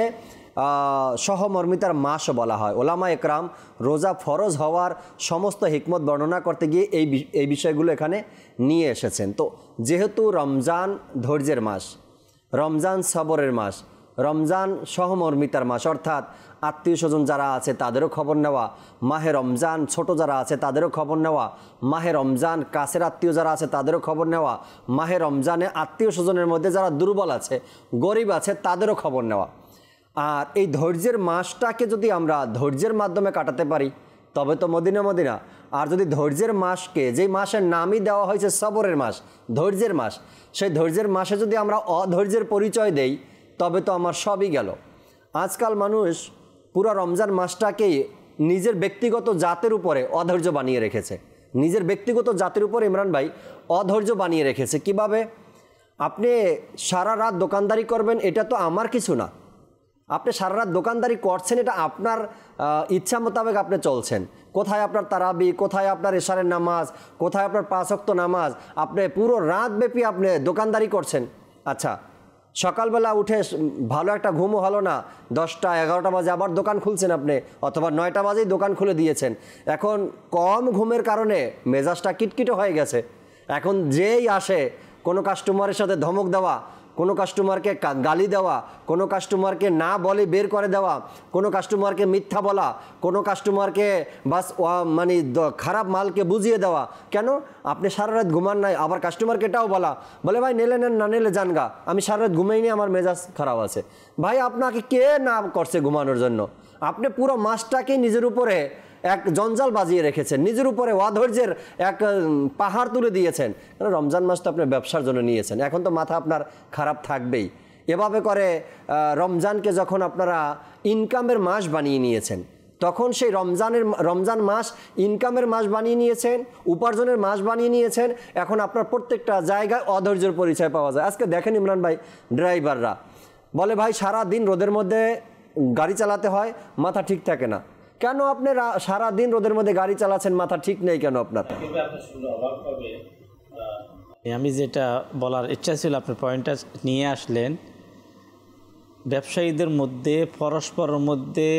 সহমর্মিতার মাসও বলা হয়। ওলামা একরাম রোজা ফরজ হওয়ার সমস্ত হিকমত বর্ণনা করতে গিয়ে এই বিষয়গুলো এখানে নিয়ে এসেছেন। তো যেহেতু রমজান ধৈর্যের মাস, রমজান সবরের মাস, রমজান সহমর্মিতার মাস, অর্থাৎ আত্মীয় স্বজন যারা আছে তাদেরও খবর নেওয়া, মাহে রমজান ছোট যারা আছে তাদেরও খবর নেওয়া, মাহে রমজান কাছের আত্মীয় যারা আছে তাদেরও খবর নেওয়া, মাহে রমজানে আত্মীয় স্বজনের মধ্যে যারা দুর্বল আছে, গরিব আছে তাদেরও খবর নেওয়া। আর এই ধৈর্যের মাসটাকে যদি আমরা ধৈর্যের মাধ্যমে কাটাতে পারি তবে তো মদিনা। আর যদি ধৈর্যের মাসকে, যেই মাসের নামই দেওয়া হয়েছে সবরের মাস, ধৈর্যের মাস, সেই ধৈর্যের মাসে যদি আমরা অধৈর্যের পরিচয় দেই তবে তো আমার সবই গেল। আজকাল মানুষ পুরো রমজান মাসটাকেই নিজের ব্যক্তিগত জাতের উপরে অধৈর্য বানিয়ে রেখেছে, নিজের ব্যক্তিগত জাতের উপর ইমরান ভাই অধৈর্য বানিয়ে রেখেছে। কিভাবে? আপনি সারা রাত দোকানদারি করবেন, এটা তো আমার কিছু না। আপনি সারা রাত দোকানদারি করছেন, এটা আপনার ইচ্ছা মোতাবেক আপনি চলছেন। কোথায় আপনার তারাবি, কোথায় আপনার এশারের নামাজ, কোথায় আপনার 5 ওয়াক্ত নামাজ, আপনি পুরো রাত ব্যাপী আপনি দোকানদারি করছেন। আচ্ছা, সকালবেলা উঠে ভালো একটা ঘুমও হলো না, 10টা 11টা বাজে আবার দোকান খুলছেন আপনি, অথবা 9টা বাজেই দোকান খুলে দিয়েছেন। এখন কম ঘুমের কারণে মেজাজটা কিটকিটে হয়ে গেছে। এখন যেই আসে কোনো কাস্টমারের সাথে ধমক দেওয়া, কোনো কাস্টমারকে গালি দেওয়া, কোনো কাস্টমারকে না বলে বের করে দেওয়া, কোনো কাস্টমারকে মিথ্যা বলা, কোনো কাস্টমারকে বাস মানে খারাপ মালকে বুঝিয়ে দেওয়া। কেন? আপনি সারা রাত ঘুমান নাই, আবার কাস্টমারকে এটাও বলে ভাই নেলে নেন, না নেলে জানগা, আমি সারা রাত ঘুমাইনি, আমার মেজাজ খারাপ আছে। ভাই আপনাকে কে না করছে ঘুমানোর জন্য? আপনি পুরো মাসটাকে নিজের উপরে এক জঞ্জাল বাজিয়ে রেখেছেন, নিজের উপরে অধৈর্যের এক পাহাড় তুলে দিয়েছেন। রমজান মাস তো আপনি ব্যবসার জন্য নিয়েছেন, এখন তো মাথা আপনার খারাপ থাকবেই। এভাবে করে রমজানকে যখন আপনারা ইনকামের মাস বানিয়ে নিয়েছেন, তখন সেই রমজান মাস ইনকামের মাস বানিয়ে নিয়েছেন, উপার্জনের মাস বানিয়ে নিয়েছেন। এখন আপনার প্রত্যেকটা জায়গায় অধৈর্যের পরিচয় পাওয়া যায়। আজকে দেখেন ইমরান ভাই, ড্রাইভাররা বলে ভাই সারা দিন রোদের মধ্যে গাড়ি চালাতে হয়, মাথা ঠিক থাকে না, কেন আপনি সারাদিন রোদের মধ্যে গাড়ি চালাচ্ছেন, মাথা ঠিক নেই কেন আপনার? আমি যেটা বলার ইচ্ছা ছিল আপনি পয়েন্টটা নিয়ে আসলেন। ব্যবসায়ীদের মধ্যে পরস্পরের মধ্যে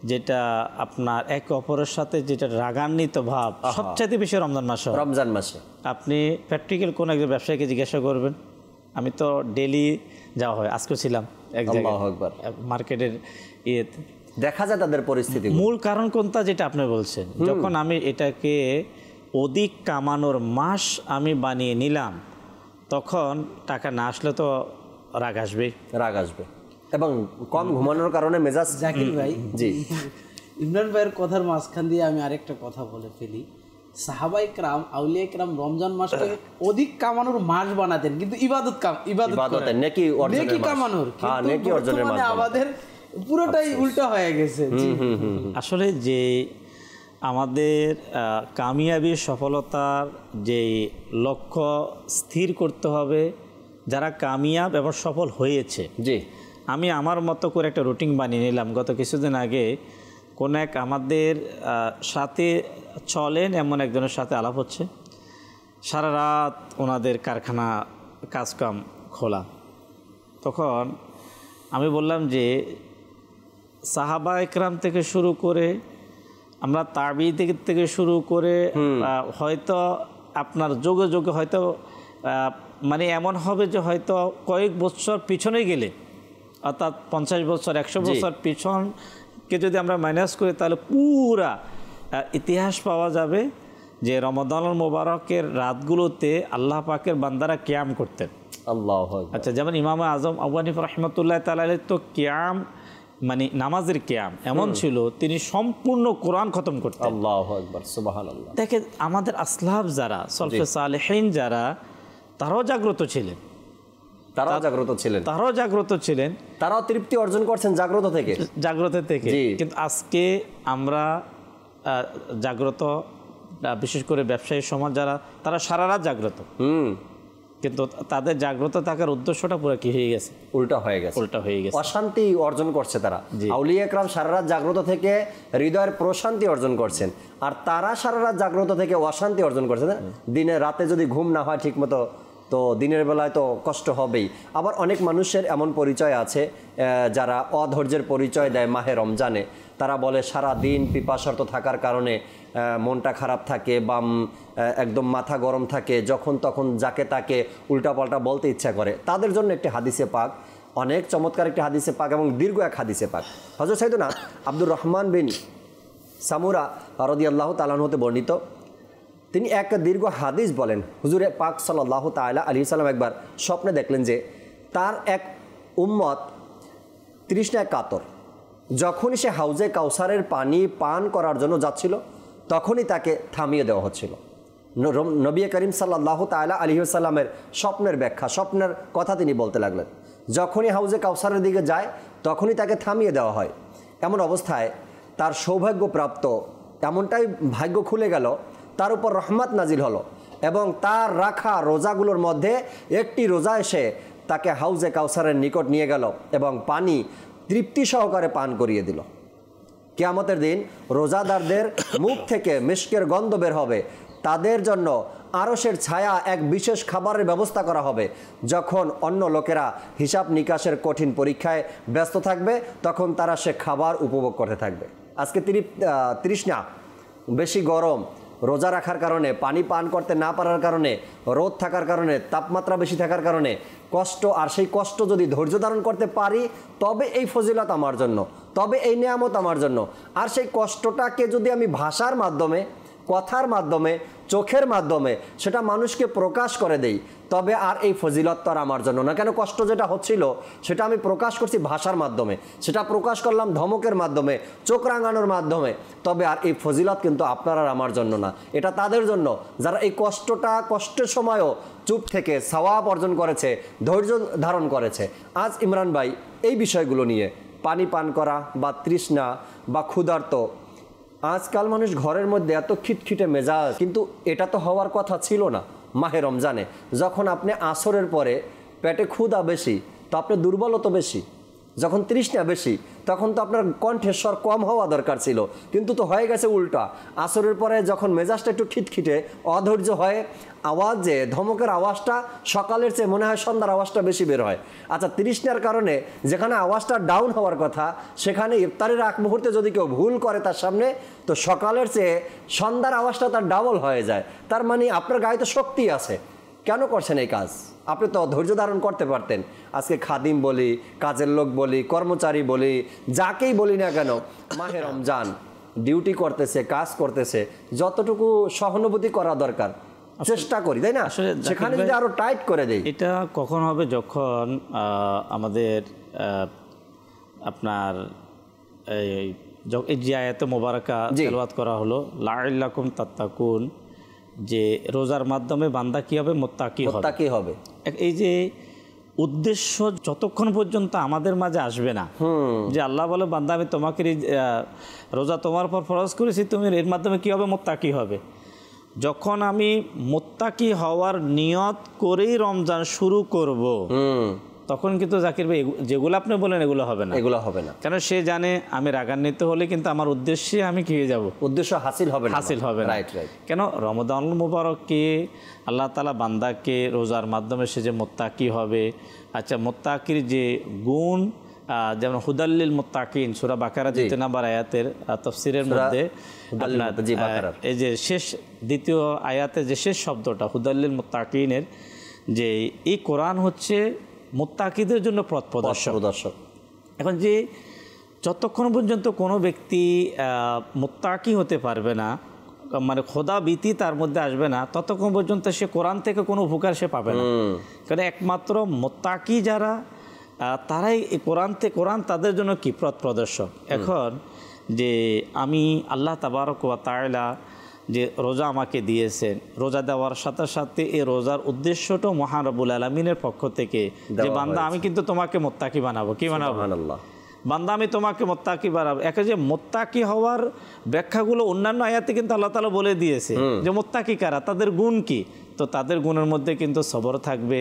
যেটা আপনার একে অপরের সাথে যেটা রাগান্বিত ভাব সবচাইতে বেশি রমজান মাসে। আপনি প্র্যাকটিক্যাল কোন একজন ব্যবসায়ীকে জিজ্ঞাসা করবেন, আমি তো ডেলি যাওয়া হয়, আজকেও ছিলাম এক জায়গায় মার্কেটের ইয়েতে, দেখা যায় তাদের পরিস্থিতি। মূল কারণ কোনটা যেটা আপনি বলছেন, যখন আমি এটাকে অধিক কামানোর মাস আমি বানিয়ে নিলাম, তখন টাকা না আসলে তো রাগ আসবে এবং কম ঘুমানোর কারণে মেজাজ। জাকির ভাই, জি, ইমরান ভাইয়ের কথার মাঝখান দিয়ে আমি আরেকটা কথা বলে ফেলি। সাহাবাই کرام, আউলিয়া کرام রমজান মাসকে অধিক কামানোর মাস বানাতেন, কিন্তু ইবাদত নেকি কামানোর, নেকি অর্জনের মাস। আমাদের পুরোটাই উল্টা হয়ে গেছে। আসলে যে আমাদের কামিয়াবি সফলতার যে লক্ষ্য স্থির করতে হবে, যারা কামিয়াব এবং সফল হয়েছে, জি, আমি আমার মতো করে একটা রুটিন বানিয়ে নিলাম। গত কিছুদিন আগে কোন এক আমাদের সাথে চলেন এমন একজনের সাথে আলাপ হচ্ছে, সারা রাত ওনাদের কারখানা কাজকাম খোলা। তখন আমি বললাম যে সাহাবা একরাম থেকে শুরু করে আমরা তাবি থেকে শুরু করে হয়তো আপনার যোগে যোগে হয়তো মানে এমন হবে যে হয়তো কয়েক বছর পিছনে গেলে, অর্থাৎ 50 বছর 100 বছর পিছনকে যদি আমরা মাইনাস করি, তাহলে পুরা ইতিহাস পাওয়া যাবে যে রমাদানুল মোবারকের রাতগুলোতে আল্লাহ পাকের বান্দারা কিয়াম করতেন। আল্লাহু আকবার। আচ্ছা, যেমন ইমাম আজম আবু হানিফা রাহমাতুল্লাহ তাআলা তো কিয়াম মানে নামাজের কিয়াম এমন ছিল, তিনি সম্পূর্ণ কোরআন খতম করতেন। আল্লাহু আকবার, সুবহানাল্লাহ। দেখেন আমাদের আসলাফ যারা সলফে সালেহিন যারা, তারাও জাগ্রত ছিলেন, তারাও তৃপ্তি অর্জন করছেন জাগ্রত থেকে। কিন্তু আজকে আমরা জাগ্রত, বিশেষ করে ব্যবসায়ী সমাজ যারা, তারা সারা রাত জাগ্রত, কিন্তু তাদের জাগ্রত থাকার উদ্দেশ্যটা পুরো কি হয়ে গেছে, উল্টা হয়ে গেছে। অশান্তি অর্জন করছে তারা। আউলিয়া একরাম সারা রাত জাগ্রত থেকে হৃদয়ের প্রশান্তি অর্জন করছেন, আর তারা সারা রাত জাগ্রত থেকে অশান্তি অর্জন করছেন। দিনে রাতে যদি ঘুম না হয় ঠিক মতো, তো দিনের বেলায় তো কষ্ট হবেই। আবার অনেক মানুষের এমন পরিচয় আছে যারা অধৈর্যের পরিচয় দেয় মাহে রমজানে। তারা বলে সারা দিন পিপাসার্ত থাকার কারণে মনটা খারাপ থাকে বা একদম মাথা গরম থাকে, যখন তখন যাকে তাকে উল্টাপাল্টা বলতে ইচ্ছা করে। তাদের জন্য একটি হাদিসে পাক, অনেক চমৎকার একটি হাদিসে পাক এবং দীর্ঘ এক হাদিসে পাক। হযরত সাইয়েদনা আব্দুর রহমান বিন সামুরা রাদিয়াল্লাহু তাআলা হতে বর্ণিত, তিনি এক দীর্ঘ হাদিস বলেন। হুজুরে পাক সাল্লাল্লাহু তাআলা আলাইহি সাল্লাম একবার স্বপ্নে দেখলেন যে তার এক উম্মত তৃষ্ণায় কাতর। যখনই সে হাউজে কাউসারের পানি পান করার জন্য যাচ্ছিল, তখনই তাকে থামিয়ে দেওয়া হচ্ছিল। নবী করিম সাল্লাল্লাহু তাআলা আলাইহি সাল্লামের স্বপ্নের ব্যাখ্যা, স্বপ্নের কথা তিনি বলতে লাগলেন। যখনই হাউজে কাউসারের দিকে যায়, তখনই তাকে থামিয়ে দেওয়া হয়। এমন অবস্থায় তার সৌভাগ্যপ্রাপ্ত, এমনটাই ভাগ্য খুলে গেল, তার উপর রহমত নাজিল হলো এবং তার রাখা রোজাগুলোর মধ্যে একটি রোজা এসে তাকে হাউজে কাউসারের নিকট নিয়ে গেল এবং পানি তৃপ্তি সহকারে পান করিয়ে দিল। কিয়ামতের দিন রোজাদারদের মুখ থেকে মিশকের গন্ধ বের হবে, তাদের জন্য আরশের ছায়া এক বিশেষ খাবারের ব্যবস্থা করা হবে। যখন অন্য লোকেরা হিসাব নিকাশের কঠিন পরীক্ষায় ব্যস্ত থাকবে, তখন তারা সে খাবার উপভোগ করতে থাকবে। আজকে তৃষ্ণা, বেশি গরম, রোজা রাখার কারণে, পানি পান করতে না পারার কারণে, রোদ থাকার কারণে, তাপমাত্রা বেশি থাকার কারণে কষ্ট, আর সেই কষ্ট যদি ধৈর্য ধারণ করতে পারি, তবে এই ফজিলত আমার জন্য, তবে এই নেয়ামত আমার জন্য। আর সেই কষ্টটাকে যদি আমি ভাষার মাধ্যমে, কথার মাধ্যমে, চোখের মাধ্যমে সেটা মানুষকে প্রকাশ করে দেই, তবে আর এই ফজিলত তো আর আমার জন্য না। কেন, কষ্ট যেটা হচ্ছিল সেটা আমি প্রকাশ করছি ভাষার মাধ্যমে, সেটা প্রকাশ করলাম ধমকের মাধ্যমে, চোখ রাঙানোর মাধ্যমে, তবে আর এই ফজিলত কিন্তু আপনার আর আমার জন্য না। এটা তাদের জন্য যারা এই কষ্টের সময়ও চুপ থেকে সওয়াব অর্জন করেছে, ধৈর্য ধারণ করেছে। আজ ইমরান ভাই এই বিষয়গুলো নিয়ে, পানি পান করা বা তৃষ্ণা বা ক্ষুধার্ত, আজকাল মানুষ ঘরের মধ্যে এত খিটখিটে মেজাজ, কিন্তু এটা তো হওয়ার কথা ছিল না মাহে রমজানে। যখন আপনি আসরের পরে পেটে ক্ষুধা বেশি, তো আপনি দুর্বলতা বেশি। যখন তৃষ্ণা বেশি, তখন তো আপনার কণ্ঠেশ্বর কম হওয়া দরকার ছিল, কিন্তু তো হয়ে গেছে উল্টা। আসরের পরে যখন মেজাজটা একটু খিটখিটে অধৈর্য হয়, আওয়াজে ধমকের আওয়াজটা সকালের চেয়ে মনে হয় সন্ধ্যার আওয়াজটা বেশি বের হয়। আচ্ছা, তৃষ্ণার কারণে যেখানে আওয়াজটা ডাউন হওয়ার কথা, সেখানে ইফতারের আগ মুহূর্তে যদি কেউ ভুল করে তার সামনে, তো সকালের চেয়ে সন্ধ্যার আওয়াজটা তার ডাবল হয়ে যায়। তার মানে আপনার গায়ে তো শক্তি আছে, কেন করছেন এই কাজ? আপনি তো ধৈর্য ধারণ করতে পারতেন। আজকে খাদিম বলি, কাজের লোক বলি, কর্মচারী বলি, যাকেই বলি না কেন, মাহে রমজান ডিউটি করতেছে, কাজ করতেছে, যতটুকু সহানুভূতি করা দরকার চেষ্টা করি, তাই না? সেখানে যদি আরো টাইট করে দেই, এটা কখন হবে? যখন আমাদের আপনার এই যে আয়াতে মোবারকা তেলাওয়াত করা হলো, লাআল্লাকুম তাত্তাকুন, যে রোজার মাধ্যমে বান্দা কি হবে? মুত্তাকি হবে। এই যে উদ্দেশ্য যতক্ষণ পর্যন্ত আমাদের মাঝে আসবে না, যে আল্লাহ বলে বান্দা আমি তোমাকে রোজা তোমার উপর ফরজ করেছি, তুমি এর মাধ্যমে কি হবে? মুত্তাকি হবে। যখন আমি মুত্তাকি হওয়ার নিয়ত করেই রমজান শুরু করব, তখন কিন্তু জাকির ভাই যেগুলো আপনি বলেন এগুলো হবে না। কেন? সে জানে আমি রাগান্বিত হলে কিন্তু আমার উদ্দেশ্যে আমি কি হয়ে যাব? উদ্দেশ্য হাসিল হবে না। কেন? রমাদানুল মুবারককে আল্লাহ তাআলা বান্দাকে রোজার মাধ্যমে সে যে মুত্তাকি হবে, আচ্ছা মুত্তাকির যে গুণ, যেমন হুদাল্লিল মুত্তাকিন, সূরা বাকারা 2 নম্বর আয়াতের তাফসীরের মধ্যে এই যে শেষ দ্বিতীয় আয়াতে যে শেষ শব্দটা হুদাল্লিল মুত্তাকিনের, যে এই কোরআন হচ্ছে মুত্তাকিদের জন্য পথ প্রদর্শক। এখন যে যতক্ষণ পর্যন্ত কোনো ব্যক্তি মুত্তাকি হতে পারবে না, মানে খোদা ভীতি তার মধ্যে আসবে না, ততক্ষণ পর্যন্ত সে কোরআন থেকে কোনো উপকার সে পাবে না। কারণ একমাত্র মুত্তাকি যারা, তারাই কোরআন তাদের জন্য কি পথ প্রদর্শক। এখন যে আমি আল্লাহ তাবারক ওয়া তাআলা যে রোজা আমাকে দিয়েছেন, রোজা দেওয়ার সাথে সাথে এই রোজার উদ্দেশ্যটা মহান রব্বুল আলামিনের পক্ষ থেকে, যে বান্দা আমি কিন্তু তোমাকে মুত্তাকি বানাবো। কি বানাবো? বান্দা আমি তোমাকে মুত্তাকি বানাবো। একে যে মুত্তাকি হওয়ার ব্যাখ্যাগুলো অন্যান্য আয়াতে কিন্তু আল্লাহ তাআলা বলে দিয়েছে, যে মুত্তাকি কারা, তাদের গুণ কি। তো তাদের গুণের মধ্যে কিন্তু সবর থাকবে,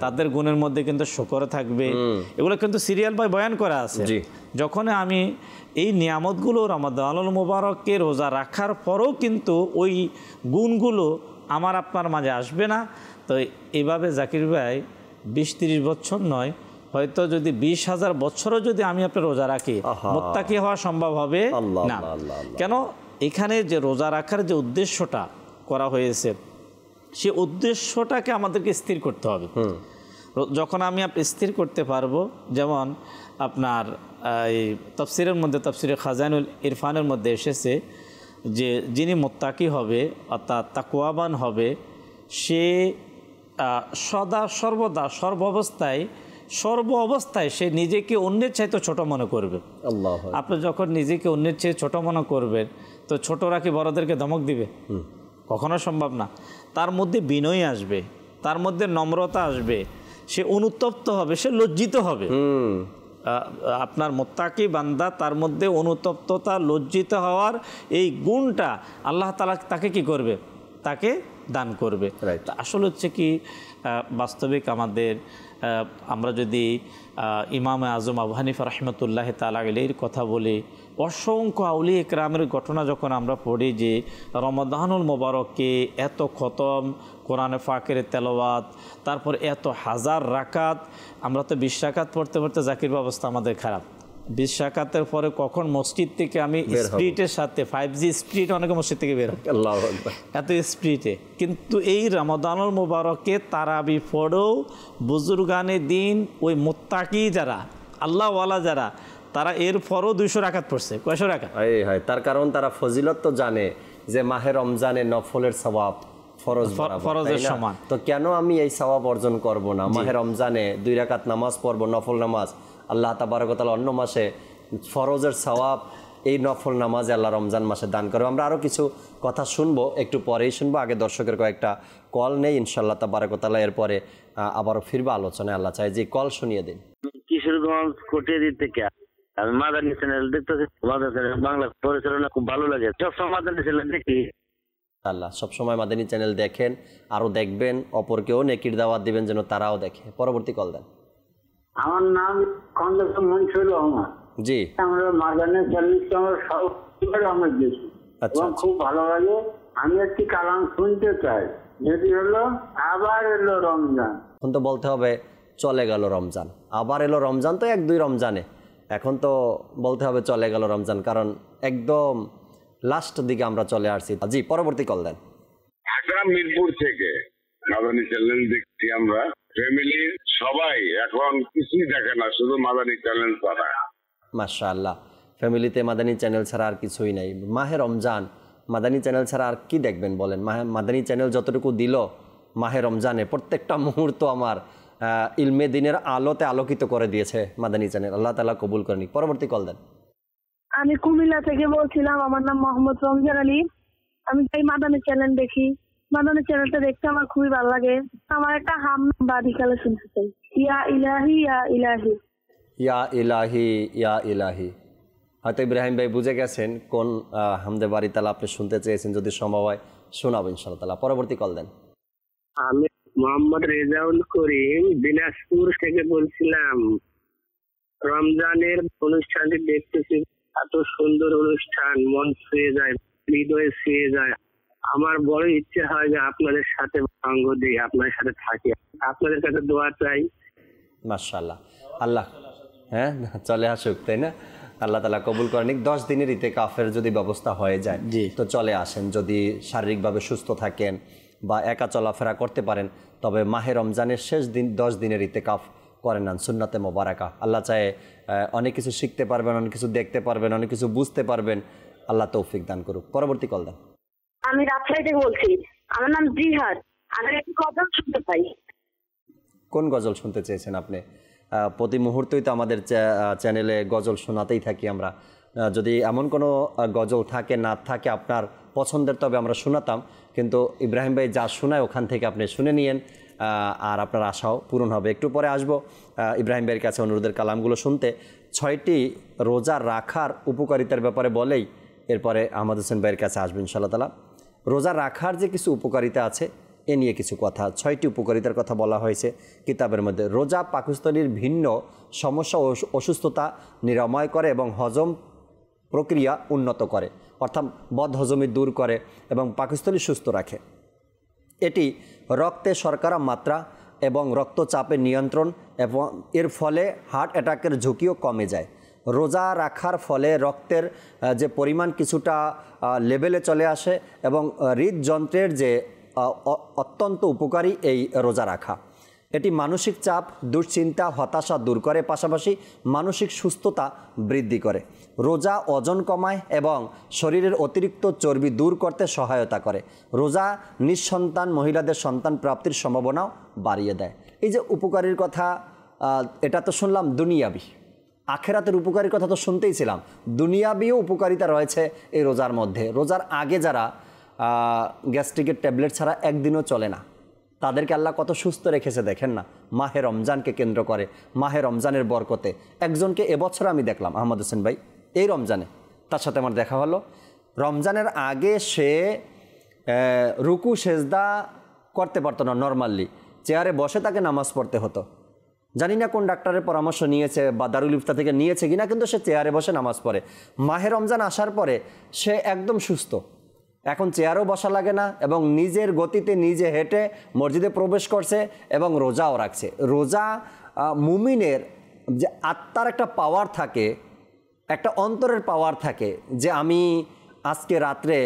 তাদের গুণের মধ্যে কিন্তু শুকর থাকবে, এগুলো কিন্তু সিরিয়াল বাই বয়ান করা আছে। যখন আমি এই নিয়ামতগুলো রমাদানুল মুবারককে রোজা রাখার পরেও কিন্তু ওই গুণগুলো আমার আপনার মাঝে আসবে না, তো এইভাবে জাকির ভাই 20-30 বছর নয়, হয়তো যদি 20,000 বছরও যদি আমি আপনার রোজা রাখি, মুত্তাকি হওয়া সম্ভব হবে না। কেন? এখানে যে রোজা রাখার যে উদ্দেশ্যটা করা হয়েছে, সে উদ্দেশ্যটাকে আমাদেরকে স্থির করতে হবে। যখন আমি স্থির করতে পারবো, যেমন আপনার এই তাফসীরের মধ্যে, তাফসীরে খাজানুল ইরফানের মধ্যে এসেছে যে যিনি মুত্তাকি হবে অর্থাৎ তাকওয়াবান হবে, সে সদা সর্বদা সর্ব অবস্থায় সে নিজেকে অন্যের চাইতে ছোট মনে করবে। আপনি যখন নিজেকে অন্যের চেয়ে ছোট মনে করবেন, তো ছোটরা কি বড়দেরকে ধমক দিবে? কখনো সম্ভব না। তার মধ্যে বিনয় আসবে, তার মধ্যে নম্রতা আসবে, সে অনুতপ্ত হবে, সে লজ্জিত হবে। আপনার মুত্তাকি বান্দা, তার মধ্যে অনুতপ্ততা, লজ্জিত হওয়ার এই গুণটা আল্লাহ তাআলা তাকে কি করবে? তাকে দান করবে। আসলে হচ্ছে কি, বাস্তবিক আমরা যদি ইমাম আজম আবু হানিফা রাহমাতুল্লাহ তাআলা আলাইহির কথা বলি, অসংখ্য আউলিয়া ইকরামের ঘটনা যখন আমরা পড়ি, যে রমাদানুল মুবারককে এত খতম, কোরআনে পাকের তেলাওয়াত, তারপর এত হাজার রাকাত, আমরা তো 20 রাকাত পড়তে পড়তে জাকির অবস্থা আমাদের খারাপ। 20 রাকাতের পরে কখন মসজিদ থেকে আমি স্পিডের সাথে 5G স্পিড, অনেকে মসজিদ থেকে বের হয় এত স্পিডে। কিন্তু এই রমাদানুল মুবারকে তারাবি পড়েও বুজুর্গানে দিন ওই মুত্তাকি যারা, আল্লাহওয়ালা যারা, তারা এর পরও 200 রাকাত পড়ছে। কয়শো রাকাত? তার কারণ তারা ফজিলত তো জানে যে মাহে রমজানে নফলের সওয়াব ফরজের সমান, তো কেন আমি এই সওয়াব অর্জন করব না? মাহে রমজানে 2 রাকাত নামাজ পড়বো, নফল নামাজ। আল্লাহ তাবারক ওয়া তাআলা অন্য মাসে ফরজের সওয়াব এই নফল নামাজে আল্লাহ রমজান মাসে দান করবে। আমরা আরও কিছু কথা শুনবো, একটু পরেই শুনবো। আগে দর্শকের কয়েকটা কল নেই ইনশাআল্লাহ তাবারক ওয়া তাআলা, এরপরে আবারও ফিরবো আলোচনায়। আল্লাহ চাই যে কল শুনিয়ে দিন। কিশোরগঞ্জ কোটিয়াদি থেকে আমি মাদানী চ্যানেল দেখতেছি, বাংলা পরিচালনা খুব ভালো লাগে, সবসময় মাদানী চ্যানেল দেখি। আল্লাহ সবসময় মাদানী চ্যানেল দেখেন, আরও দেখবেন, অপরকেও নেকির দাওয়াত দিবেন যেন তারাও দেখে। পরবর্তী কল দেন। আমার নাম খন্দকার মনসুর রহমান। জি আমরা মাদানের চ্যানেলটা আমরা সবসময় আমরা দেখি আচ্ছা, এবং খুব ভালো লাগে। আমি একটি কালাম শুনতে চাই, যেটি হলো আবার এলো রমজান। এখন তো বলতে হবে চলে গেল রমজান, আবার এলো রমজান তো 1-2 রমজানে, এখন তো বলতে হবে চলে গেল রমজান, কারণ একদম লাস্ট দিকে আমরা চলে আসছি। জি পরবর্তী কল দেন। আকরাম মিরপুর থেকে মাদানী চ্যানেল দেখছি আমরা, ফ্যামিলি সবাই এখন কিছুই দেখে না, শুধু মাদানী চ্যানেল ছাড়া। মাশাআল্লাহ, ফ্যামিলিতে মাদানী চ্যানেল ছাড়া আর কিছুই নাই। মাহে রমজান মাদানী চ্যানেল ছাড়া আর কি দেখবেন বলেন? মাদানী চ্যানেল যতটুকু দিল মাহে রমজানে, প্রত্যেকটা মুহূর্ত আমার ইলমে দিনের আলোতে আলোকিত করে দিয়েছে মাদানী চ্যানেল। আল্লাহ তাআলা কবুল করেনি। পরবর্তী কল দেন। আমি কুমিল্লা থেকে বলছিলাম, আমার নাম মোহাম্মদ রমজান আলী। আমি এই মাদানী চ্যানেল দেখি, মাদানী চ্যানেলটা দেখতে আমার খুবই ভালো লাগে। আমার একটা হাম বাড়ি খেলা শুনতে চাই, ইয়া ইলাহি ইয়া ইলাহি। ইয়া ইলাহি ইয়া ইলাহি। হয়তো ইব্রাহিম ভাই বুঝে গেছেন কোন হামদে বাড়ি তালা আপনি শুনতে চেয়েছেন, যদি সম্ভব হয় শোনাবো ইনশাআল্লাহ তাআলা। পরবর্তী কল দেন। আমি মোহাম্মদ রেজাউল করিম দিনাজপুর থেকে বলছিলাম। রমজানের অনুষ্ঠানটি দেখতেছি, এত সুন্দর অনুষ্ঠান, মন ছুঁয়ে যায়, হৃদয়ে ছুঁয়ে যায়। আমার বড় ইচ্ছে হয় যে আপনাদের সাথে সঙ্গ দিই, আপনাদের সাথে থাকি, আপনাদের কাছে দোয়া চাই। মাশাআল্লাহ, আল্লাহ হ্যাঁ চলে আসুক, তাই না? আল্লাহ তাআলা কবুল করেন। 10 দিনের ইতিকাফের যদি ব্যবস্থা হয়ে যায় তো চলে আসেন, যদি শারীরিকভাবে সুস্থ থাকেন বা একা চলাফেরা করতে পারেন, তবে মাহে রমজানের শেষ দিন 10 দিনের ইতিকাফ করেন না, সুন্নাতে মোবারাকা। আল্লাহ চায় অনেক কিছু শিখতে পারবেন, অনেক কিছু দেখতে পারবেন, অনেক কিছু বুঝতে পারবেন। আল্লাহ তৌফিক দান করুক। পরবর্তী কল দেন। আমি রাজশাহী থেকে বলছি, আমার নাম জিহাদ। আমি একটু কথা শুনতে পাই। কোন গজল শুনতে চেয়েছেন আপনি? প্রতি মুহূর্তেই তো আমাদের চ্যানেলে গজল শোনাতেই থাকি আমরা। যদি এমন কোনো গজল থাকে না থাকে আপনার পছন্দের, তবে আমরা শোনাতাম, কিন্তু ইব্রাহিম ভাই যা শোনায় ওখান থেকে আপনি শুনে নিয়েন, আর আপনার আশাও পূরণ হবে। একটু পরে আসবো ইব্রাহিম ভাইয়ের কাছে অনুরোধের কালামগুলো শুনতে। 6টি রোজা রাখার উপকারিতার ব্যাপারে বলেই এরপরে আহমদ হোসেন ভাইয়ের কাছে আসবো ইনশাআল্লাহ তাআলা। রোজা রাখার যে কিছু উপকারিতা আছে এ নিয়ে কিছু কথা। 6টি উপকারিতার কথা বলা হয়েছে কিতাবের মধ্যে। রোজা পাকস্থলীর ভিন্ন সমস্যা ও অসুস্থতা নিরাময় করে এবং হজম প্রক্রিয়া উন্নত করে, অর্থাৎ বদহজমি দূর করে এবং পাকস্থলী সুস্থ রাখে। এটি রক্তে শর্করা মাত্রা এবং রক্তচাপের নিয়ন্ত্রণ, এবং এর ফলে হার্ট অ্যাটাকের ঝুঁকিও কমে যায়। রোজা রাখার ফলে রক্তের যে পরিমাণ কিছুটা লেভেলে চলে আসে এবং হৃদযন্ত্রের যে অত্যন্ত উপকারী এই রোজা রাখা। এটি মানসিক চাপ, দুশ্চিন্তা, হতাশা দূর করে, পাশাপাশি মানসিক সুস্থতা বৃদ্ধি করে। রোজা ওজন কমায় এবং শরীরের অতিরিক্ত চর্বি দূর করতে সহায়তা করে। রোজা নিঃসন্তান মহিলাদের সন্তান প্রাপ্তির সম্ভাবনাও বাড়িয়ে দেয়। এই যে উপকারীর কথা, এটা তো শুনলাম দুনিয়াবি, আখেরাতের উপকারীর কথা তো শুনতেই ছিলাম, দুনিয়াবিও উপকারিতা রয়েছে এই রোজার মধ্যে। রোজার আগে যারা গ্যাস্ট্রিকের ট্যাবলেট ছাড়া একদিনও চলে না, তাদেরকে আল্লাহ কত সুস্থ রেখেছে দেখেন না, মাহে রমজানকে কেন্দ্র করে, মাহে রমজানের বরকতে। একজনকে এবছর আমি দেখলাম, আহমদ হোসেন ভাই, এই রমজানে তার সাথে আমার দেখা হলো। রমজানের আগে সে রুকু সেজদা করতে পারতো না, নর্মালি চেয়ারে বসে তাকে নামাজ পড়তে হতো। জানি না কোন ডাক্তারের পরামর্শ নিয়েছে বা দারুল ইফতা থেকে নিয়েছে কিনা, কিন্তু সে চেয়ারে বসে নামাজ পড়ে। মাহে রমজান আসার পরে সে একদম সুস্থ, এখন চেয়ারও বসা লাগে না এবং নিজের গতিতে নিজে হেঁটে মসজিদে প্রবেশ করছে এবং রোজাও রাখছে। রোজা মুমিনের যে আত্মার একটা পাওয়ার থাকে, একটা অন্তরের পাওয়ার থাকে, যে আমি আজকে রাত্রে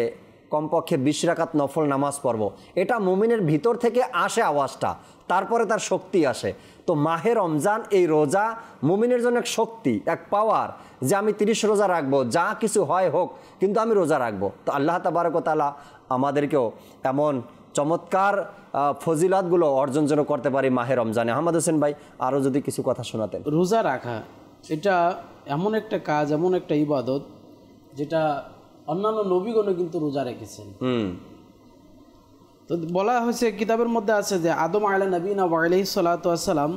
কমপক্ষে 20 রাকাত নফল নামাজ পড়ব, এটা মুমিনের ভিতর থেকে আসে আওয়াজটা, তারপরে তার শক্তি আসে। তো মাহে রমজান, এই রোজা মুমিনের জন্য এক শক্তি, এক পাওয়ার, যে আমি 30 রোজা রাখবো, যা কিছু হয় হোক, কিন্তু আমি রোজা রাখবো। তো আল্লাহ তাবারক ওয়া তাআলা আমাদেরকেও এমন চমৎকার ফজিলাতগুলো অর্জন যেন করতে পারি মাহে রমজানে। আহমদ হোসেন ভাই আরও যদি কিছু কথা শোনাতেন। রোজা রাখা এটা এমন একটা কাজ, এমন একটা ইবাদত, যেটা অন্যান্য নবীগণও কিন্তু রোজা রেখেছেন। তো বলা হয়েছে, কিতাবের মধ্যে আছে যে আদম আলা নবীনা ওয়া আলাইহিস সালাতু ওয়াস সালাম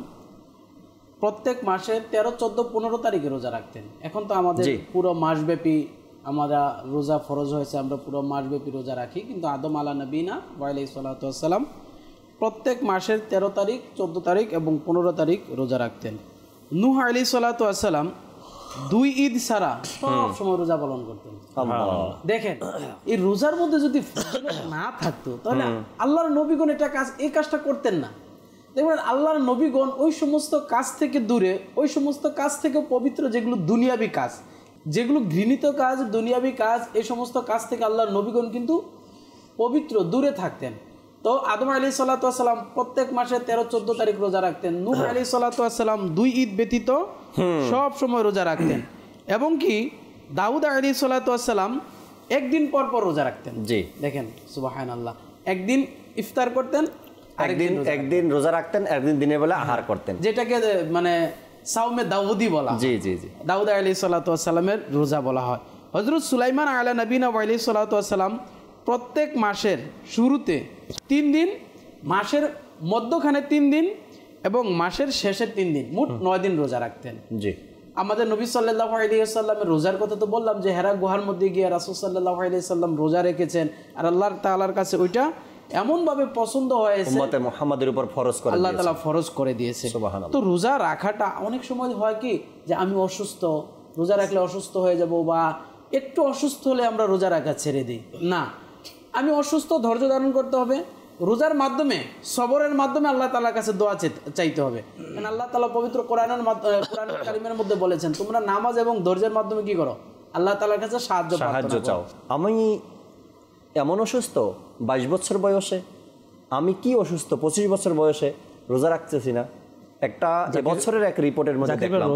প্রত্যেক মাসে 13, 14, 15 তারিখে রোজা রাখতেন। এখন তো আমাদের পুরো মাসব্যাপী আমরা রোজা ফরজ হয়েছে, আমরা পুরো মাসব্যাপী রোজা রাখি, কিন্তু আদম আলা নবীনা ওয়া আলাইহিস সালাতু ওয়াস সালাম প্রত্যেক মাসের 13 তারিখ, 14 তারিখ এবং 15 তারিখ রোজা রাখতেন। নূহ আলাইহিস সালাতু ওয়াস সালাম 2 ঈদ ছাড়া সব সময় রোজা পালন করতেন। দেখেন এই রোজার মধ্যে যদি ফজিলত না থাকতো তাহলে আল্লাহর নবীগণ এই কাজটা করতেন না। দেখবেন আল্লাহর নবীগণ ওই সমস্ত কাজ থেকে দূরে, ওই সমস্ত কাজ থেকে পবিত্র, যেগুলো দুনিয়াবি কাজ, যেগুলো ঘৃণিত কাজ, দুনিয়াবি কাজ, এই সমস্ত কাজ থেকে আল্লাহর নবীগণ কিন্তু পবিত্র, দূরে থাকতেন। তো আদম আলাইহিস সালাতু ওয়াস সালাম প্রত্যেক মাসে 13-14 তারিখ রোজা রাখতেন। নূহ আলাইহিস সালাতু ওয়াস সালাম 2 ঈদ ব্যতীত সব সময় রোজা রাখতেন। এবং কি দাউদ আলাইহিস সালাতু ওয়াস সালাম একদিন পর পর রোজা রাখতেন। জি দেখেন সুবহানাল্লাহ, একদিন ইফতার করতেন, একদিন রোজা রাখতেন, একদিন দিনের বেলা আহার করতেন, যেটাকে মানে সাওমে দাউদি বলা। জি জি জি, দাউদ আলাইহিস সালাতু ওয়াস সালামের রোজা বলা হয়। হযরত সুলাইমান আলা নবিনা ওয়া আলাইহিস সালাতু ওয়াস সালাম প্রত্যেক মাসের শুরুতে 3 দিন, মাসের মধ্যখানে 3 দিন এবং মাসের শেষে 3 দিন, মোট 9 দিন রোজা রাখতেন। জি, আমাদের নবী সাল্লাল্লাহু আলাইহি ওয়াসাল্লামের রোজার কথা তো বললাম যে হেরা গুহার মধ্যে গিয়ে রাসূল সাল্লাল্লাহু আলাইহি ওয়াসাল্লাম রোজা রেখেছেন, আর আল্লাহ তাআলার কাছে ওইটা এমন ভাবে পছন্দ হয়েছে, উম্মতে মুহাম্মাদের উপর ফরজ করে আল্লাহ তাআলা ফরজ করে দিয়েছে। সুবহানাল্লাহ। তো রোজা রাখাটা অনেক সময় হয় কি যে আমি অসুস্থ, রোজা রাখলে অসুস্থ হয়ে যাব, বা একটু অসুস্থ হলে আমরা রোজা রাখা ছেড়ে দিই। না, আমি অসুস্থ, ধৈর্য ধারণ করতে হবে, রোজার মাধ্যমে, সবরের মাধ্যমে আল্লাহ তাআলার কাছে দোয়া চাইতে হবে। কারণ আল্লাহ তাআলা পবিত্র কোরআন কারীমের মধ্যে বলেছেন তোমরা নামাজ এবং ধৈর্যের মাধ্যমে কি করো, আল্লাহ তাআলার কাছে সাহায্য চাও। আমি এমন অসুস্থ 22 বছর বয়সে, আমি কি অসুস্থ 25 বছর বয়সে রোজা রাখতেছি না, একটা বছরের এক রিপোর্টের মধ্যে দেখলাম।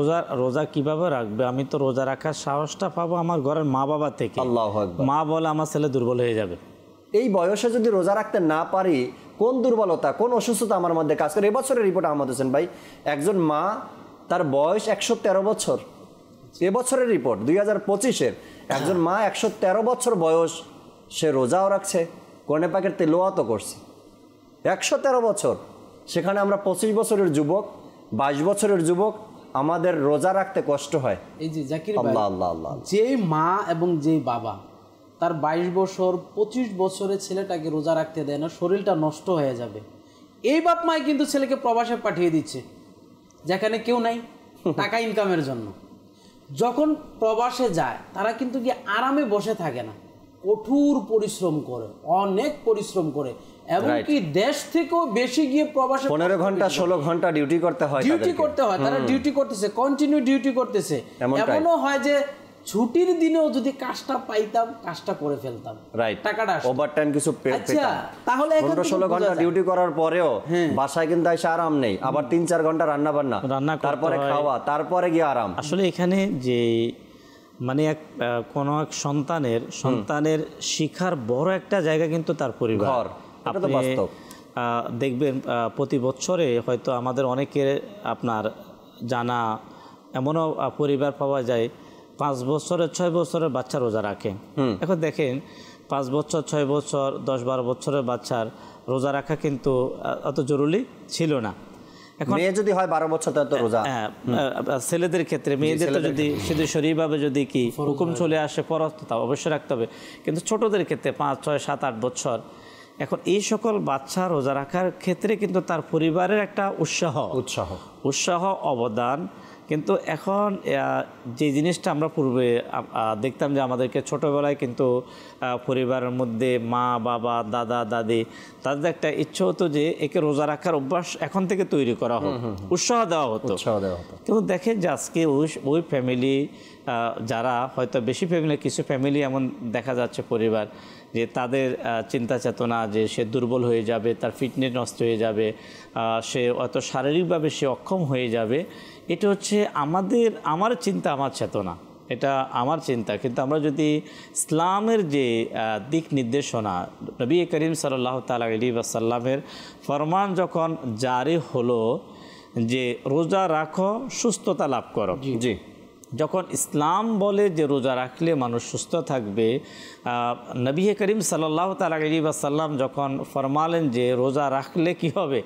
রোজা কিভাবে রাখবে? আমি তো রোজা রাখার সাহসটা পাবো আমার ঘরের মা বাবা থেকে। আল্লাহু আকবার। মা বলে আমার ছেলে দুর্বল হয়ে যাবে। এই বয়সে যদি রোজা রাখতে না পারি, কোন দুর্বলতা, কোন অসুস্থতা আমার মধ্যে কাজ করে? এবছরের রিপোর্ট আহমদ হোসেন ভাই, একজন মা, তার বয়স 113 বছর, এবছরের রিপোর্ট 2025-এর, একজন মা 113 বছর বয়স, সে রোজাও রাখছে, কোরআন পাকের তেলাওয়াতও করছে। 113 বছর, সেখানে আমরা 25 বছরের যুবক, 22 বছরের যুবক, আমাদের রোজা রাখতে কষ্ট হয়। এই যে জাকির ভাই, যে মা এবং যে বাবা তার 22 বছর 25 বছরের ছেলেটাকে রোজা রাখতে দেয় না, শরীরটা নষ্ট হয়ে যাবে, এই বাপ মাই কিন্তু ছেলেকে প্রবাসে পাঠিয়ে দিচ্ছে, যেখানে কেউ নাই, টাকা ইনকামের জন্য। যখন প্রবাসে যায় তারা কিন্তু গিয়ে আরামে বসে থাকে না, কঠোর পরিশ্রম করে, অনেক পরিশ্রম করে, এবং কি দেশ থেকেও বেশি গিয়ে প্রবাসে 15 ঘন্টা 16 ঘন্টা ডিউটি করতে হয়, তারা ডিউটি করতেছে, কন্টিনিউ ডিউটি করতেছে। এমনও হয় যে ছুটির দিনেও যদি কাজটা পাইতাম, কাজটা করে ফেলতাম, টাকাটা ওভারটাইম কিছু পেতাম। তাহলে 15-16 ঘন্টা ডিউটি করার পরেও বাসায় কিন্তু এসে আরাম নেই, আবার 3-4 ঘন্টা রান্না বান্না, তারপরে খাওয়া, তারপরে গিয়ে আরাম। আসলে এখানে যে মানে কোন এক সন্তানের শিক্ষার বড় একটা জায়গা কিন্তু তার পরিবার। আপনি দেখবেন প্রতি বছরে হয়তো আমাদের অনেকের আপনার জানা এমনও পরিবার পাওয়া যায় 5 বছরের 6 বছরের বাচ্চা রোজা রাখে। এখন দেখেন 5 বছর 6 বছর 10-12 বছরের বাচ্চার রোজা রাখা কিন্তু অত জরুরি ছিল না। এখন মেয়ে যদি হয় 12 বছর তার তো রোজা, ছেলেদের ক্ষেত্রে, মেয়েদের তো যদি শুধু শরীরভাবে যদি কি হুকুম চলে আসে ফরজ, তা অবশ্যই রাখতে হবে, কিন্তু ছোটদের ক্ষেত্রে 5, 6, 7, 8 বছর, এখন এই সকল বাচ্চা রোজা রাখার ক্ষেত্রে কিন্তু তার পরিবারের একটা উৎসাহ অবদান। কিন্তু এখন যে জিনিসটা আমরা পূর্বে দেখতাম যে আমাদেরকে ছোটোবেলায় কিন্তু পরিবারের মধ্যে মা বাবা দাদা দাদি তাদের একটা ইচ্ছা হতো যে একে রোজা রাখার অভ্যাস এখন থেকে তৈরি করা হোক, উৎসাহ দেওয়া হতো। কিন্তু দেখেন যে আজকে ওই ফ্যামিলি যারা হয়তো বেশি ফ্যামিলি, কিছু ফ্যামিলি এমন দেখা যাচ্ছে পরিবার যে তাদের চিন্তা চেতনা যে সে দুর্বল হয়ে যাবে, তার ফিটনেস নষ্ট হয়ে যাবে, সে অত শারীরিকভাবে সে অক্ষম হয়ে যাবে। এটা হচ্ছে আমার চিন্তা, আমার চেতনা, এটা আমার চিন্তা। কিন্তু আমরা যদি ইসলামের যে দিক নির্দেশনা, নবী করিম সাল্লাল্লাহু তাআলা আলাইহি ওয়াসাল্লামের ফরমান যখন জারি হলো যে রোজা রাখো সুস্থতা লাভ করো, জি, যখন ইসলাম বলে যে রোজা রাখলে মানুষ সুস্থ থাকবে, নবী করিম সাল্লাল্লাহু তাআলা আলাইহি ওয়াসাল্লাম যখন ফরমালেন যে রোজা রাখলে কি হবে,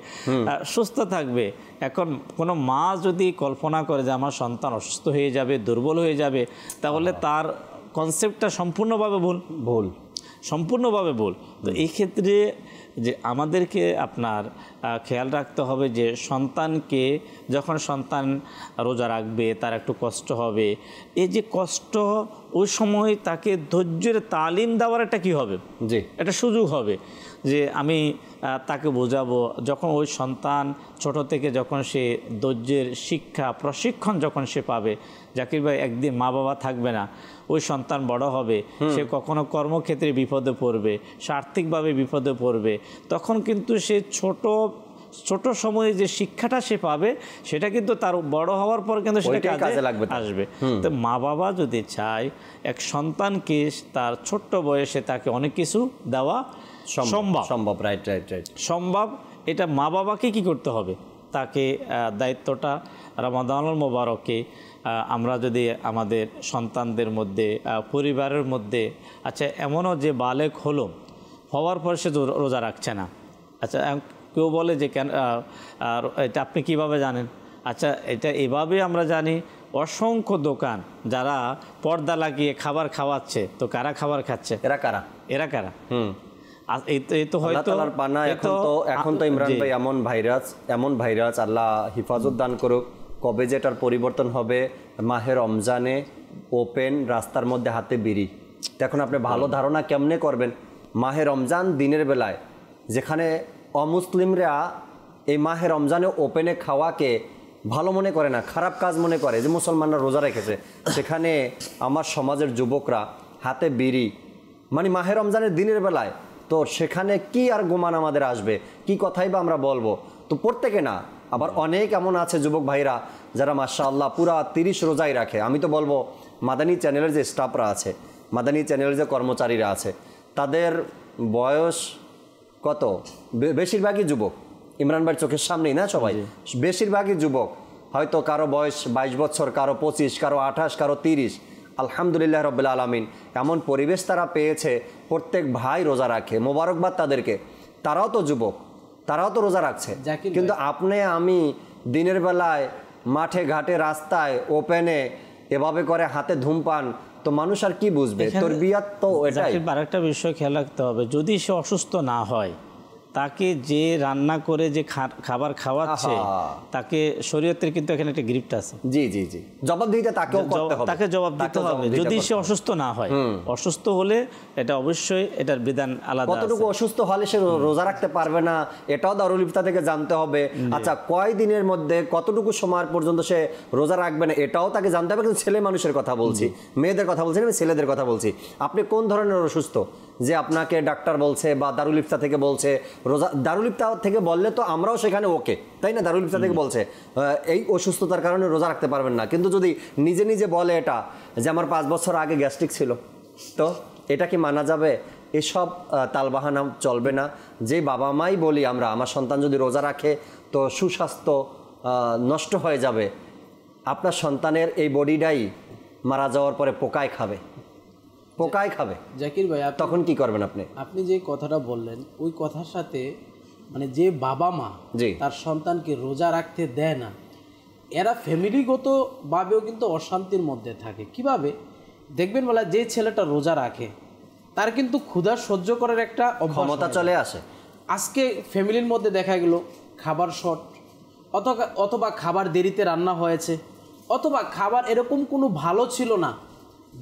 সুস্থ থাকবে। এখন কোনো মা যদি কল্পনা করে যে আমার সন্তান অসুস্থ হয়ে যাবে, দুর্বল হয়ে যাবে, তাহলে তার কনসেপ্টটা সম্পূর্ণভাবে ভুল। সম্পূর্ণভাবে ভুল। তো এই ক্ষেত্রে যে আমাদেরকে আপনার খেয়াল রাখতে হবে যে সন্তানকে যখন সন্তান রোজা রাখবে তার একটু কষ্ট হবে, এই যে কষ্ট ওই সময় তাকে ধৈর্যের তালিম দেওয়ার একটা কী হবে, জি একটা সুযোগ হবে যে আমি তাকে বোঝাবো। যখন ওই সন্তান ছোট থেকে যখন সে ধৈর্যের শিক্ষা প্রশিক্ষণ যখন সে পাবে, জাকির ভাই একদিন মা বাবা থাকবে না, ওই সন্তান বড় হবে, সে কখনো কর্মক্ষেত্রে বিপদে পড়বে, সে আর্থিকভাবে বিপদে পড়বে, তখন কিন্তু সে ছোট সময়ে যে শিক্ষাটা সে পাবে সেটা কিন্তু তার বড় হওয়ার পর কিন্তু সেটা কাজে আসবে। তো মা বাবা যদি চায় এক সন্তানকে তার ছোট্ট বয়সে তাকে অনেক কিছু দেওয়া সম্ভব, রাইট রাইট রাইট সম্ভব, এটা মা বাবাকে কি করতে হবে, তাকে দায়িত্বটা রমাদানুল মোবারকে আমরা যদি আমাদের সন্তানদের মধ্যে পরিবারের মধ্যে, আচ্ছা এমনও যে বালেক হওয়ার পর সে রোজা রাখছে না, আচ্ছা কেউ বলে যে কেন এটা আপনি কিভাবে জানেন? আচ্ছা এটা এভাবে আমরা জানি, অসংখ্য দোকান যারা পর্দা লাগিয়ে খাবার খাওয়াচ্ছে, তো কারা খাবার খাচ্ছে? এরা কারা? এই তো হয়তো এখন তো ইমরান ভাই এমন ভাইরাস আল্লাহ হিফাজত দান করুক, কবে যেটার পরিবর্তন হবে, মাহে রমজানে ওপেন রাস্তার মধ্যে হাতে বিড়ি। এখন আপনি ভালো ধারণা কেমনে করবেন মাহে রমজান দিনের বেলায়, যেখানে অমুসলিমরা এই মাহে রমজানে ওপেনে খাওয়াকে ভালো মনে করে না, খারাপ কাজ মনে করে, যে মুসলমানরা রোজা রেখেছে, সেখানে আমার সমাজের যুবকরা হাতে বিড়ি, মানে মাহে রমজানের দিনের বেলায়, তো সেখানে কি আর গুমান আমাদের আসবে, কি কথাই বা আমরা বলবো? তো প্রত্যেকে না, আবার অনেক এমন আছে যুবক ভাইরা যারা মাশাআল্লাহ পুরা 30 রোজাই রাখে। আমি তো বলবো মাদানী চ্যানেলের যে স্টাফরা আছে, মাদানী চ্যানেলের যে কর্মচারীরা আছে, তাদের বয়স কত? বেশিরভাগই যুবক, ইমরান ভাইয়ের চোখের সামনেই না সবাই, বেশিরভাগই যুবক। হয়তো কারো বয়স 22 বছর, কারো 25, কারো 28, কারো 30। আলহামদুলিল্লাহ রাব্বিল আলামিন, এমন পরিবেশ তারা পেয়েছে, প্রত্যেক ভাই রোজা রাখে, মোবারকবাদ তাদেরকে। তারাও তো যুবক, তারাও তো রোজা রাখছে, কিন্তু আপনি আমি দিনের বেলায় মাঠে ঘাটে রাস্তায় ওপেনে এভাবে করে হাতে ধূমপান, তো মানুষ আর কি বুঝবে? তরবিয়াত তো এটাই। আরেকটা বিষয় খেয়াল রাখতে হবে, যদি সে অসুস্থ না হয়, তাকে যে রান্না করে যে খাবার খাওয়াচ্ছে, তাকে শরীয়তের কিন্তু এখানে একটা গ্রিপ্ট আছে। জি জি জি, জবাবদিহিতা তাকে জবাব দিতে হবে যদি সে অসুস্থ না হয়। অসুস্থ হলে এটা অবশ্যই এটার বিধান আলাদা। কতটুকু অসুস্থ হলে সে রোজা রাখতে পারবে না, এটাও দারুল ইফতা থেকে জানতে হবে। আচ্ছা কয় দিনের মধ্যে কতটুকু সময় পর্যন্ত সে রোজা রাখবে না, এটাও তাকে জানতে হবে। কিন্তু ছেলে মানুষের কথা বলছি, মেয়েদের কথা বলছি না, আমি ছেলেদের কথা বলছি। আপনি কোন ধরনের অসুস্থ যে আপনাকে ডাক্তার বলছে বা দারুল ইফতা থেকে বলছে রোজা, দারুল ইফতা থেকে বললে তো আমরাও সেখানে ওকে, তাই না? দারুল ইফতা থেকে বলছে এই অসুস্থতার কারণে রোজা রাখতে পারবেন না, কিন্তু যদি নিজে নিজে বলে এটা যে আমার 5 বছর আগে গ্যাস্ট্রিক ছিল, তো এটা কি মানা যাবে? এসব তালবাহানা চলবে না। যে বাবা মাই বলি আমরা, আমার সন্তান যদি রোজা রাখে তো সুস্বাস্থ্য নষ্ট হয়ে যাবে, আপনার সন্তানের এই বডিটাই মারা যাওয়ার পরে পোকায় খাবে। জাকির ভাই, তখন কি করবেন আপনি? আপনি যে কথাটা বললেন ওই কথার সাথে মানে যে বাবা মা তার সন্তানকে রোজা রাখতে দেয় না, এরা ফ্যামিলিগতভাবেও কিন্তু অশান্তির মধ্যে থাকে। কিভাবে দেখবেন বলা, যে ছেলেটা রোজা রাখে তার কিন্তু ক্ষুধা সহ্য করার একটা ক্ষমতা চলে আসে। আজকে ফ্যামিলির মধ্যে দেখা গেল খাবার শর্ট, অথবা খাবার দেরিতে রান্না হয়েছে, অথবা খাবার এরকম কোনো ভালো ছিল না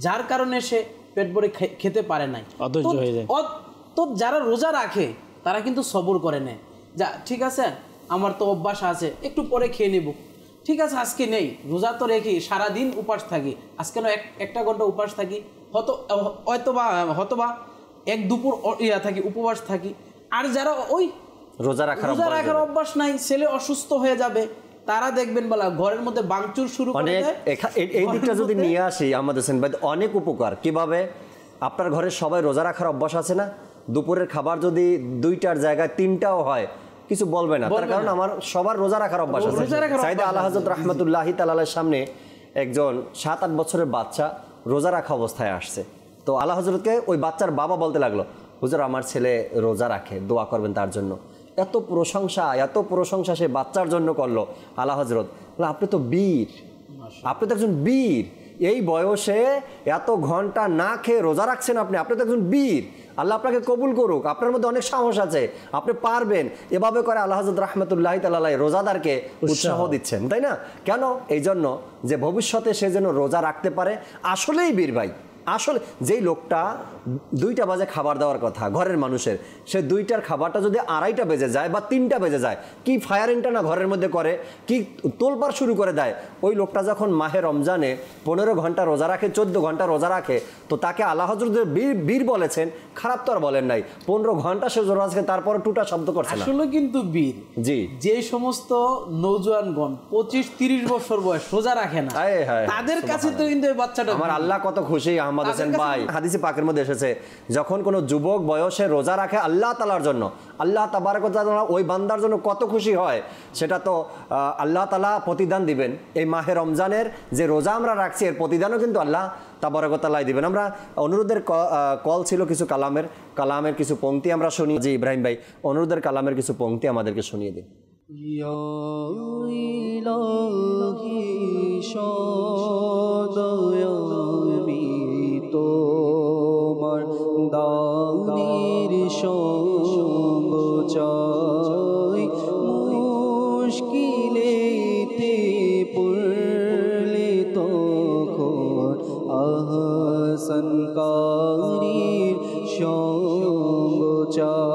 যার কারণে সে পেট ভরে খেতে পারে নাই, তো যারা রোজা রাখে তারা কিন্তু সবর করে নেয়, যা ঠিক আছে আমার তো অভ্যাস আছে, একটু পরে খেয়ে নেব, ঠিক আছে আজকে নেই, রোজা তো রেখি, সারাদিন উপাস থাকি, আজকে না 1 ঘন্টা উপাস থাকি, হয়তোবা 1-2 থাকি, উপবাস থাকি। আর যারা ওই রোজা রাখার অভ্যাস নাই, ছেলে অসুস্থ হয়ে যাবে, তারা দেখবেন বলা ঘরের মধ্যে ভাঙচুর শুরু করে দেয়। এই দিকটা যদি নিয়ে আসি আমাদের অনেক উপকার। কিভাবে? আপনার ঘরে সবাই রোজা রাখার অভ্যাস আছে না, দুপুরের খাবার যদি 2টার জায়গায় 3টাও হয় কিছু বলবে না, তার কারণ আমার সবার রোজা রাখার অভ্যাস আছে। সাইয়েদে আলা হযরত রাহমাতুল্লাহি তাআলার সামনে একজন 7-8 বছরের বাচ্চা রোজা রাখা অবস্থায় আসছে, তো আলা হযরতকে ওই বাচ্চার বাবা বলতে লাগলো, হুজুর আমার ছেলে রোজা রাখে, দোয়া করবেন তার জন্য। এত প্রশংসা সে বাচ্চার জন্য করলো। আলা হযরত, আপনি তো বীর, আপনি তো একজন বীর, এই বয়সে এত ঘন্টা না খেয়ে রোজা রাখছেন আপনি, আপনি তো একজন বীর, আল্লাহ আপনাকে কবুল করুক, আপনার মধ্যে অনেক সাহস আছে, আপনি পারবেন। এভাবে করে আল্লাহ হযরত রাহমাতুল্লাহি তাআলা আলাইহি রোজাদারকে উৎসাহ দিচ্ছেন, তাই না? কেন? এই জন্য যে ভবিষ্যতে সে যেন রোজা রাখতে পারে। আসলেই বীর ভাই, আসলে যেই লোকটা 2টা বাজে খাবার দেওয়ার কথা ঘরের মানুষের, সে 2টার খাবারটা যদি 2:30 বেজে যায় বা 3টা বেজে যায়, কি ফায়ারিংটা না ঘরের মধ্যে করে, কি তোলপাড় শুরু করে দেয়। ওই লোকটা যখন মাহে রমজানে 15 ঘন্টা রোজা রাখে, 14 ঘন্টা রোজা রাখে, তো তাকে আল্লাহ হযরত বীর বলেছেন, খারাপ তো আর বলেন নাই। 15 ঘন্টা সে রোজা রাখে, তারপরে টুটা শব্দ করছে না। আসলে কিন্তু বীর জি, যে সমস্ত নৌজওয়ানগণ 25-30 বছর বয়স রোজা রাখে না, তাদের কাছে তো কিন্তু এই বাচ্চাটা, আমার আল্লাহ কত খুশি। আহমদ হোসেন ভাই, হাদিসে পাকের মধ্যে এসেছে, যখন কোনো যুবক বয়সে রোজা রাখে আল্লাহ তাআলার জন্য, আল্লাহ তাবারক ওয়া তাআলা ওই বান্দার জন্য কত খুশি হয়, সেটা তো আল্লাহ তাআলা প্রতিদান দিবেন। এই মাহে রমজানের যে রোজা আমরা রাখছি, এর প্রতিদানও কিন্তু আল্লাহ তাবারক ওয়া তাআলা দিবেন। আমরা অনুরোধের কল ছিল কিছু কালামের কিছু পংক্তি আমরা শুনি। জি ইব্রাহিম ভাই, অনুরোধের কালামের কিছু পংক্তি আমাদেরকে শুনিয়ে দিন। তোমার দানের সঙ্গ চাই, মুশকিলেতে পড়লে তখন আহসানকারীর সঙ্গ চাই।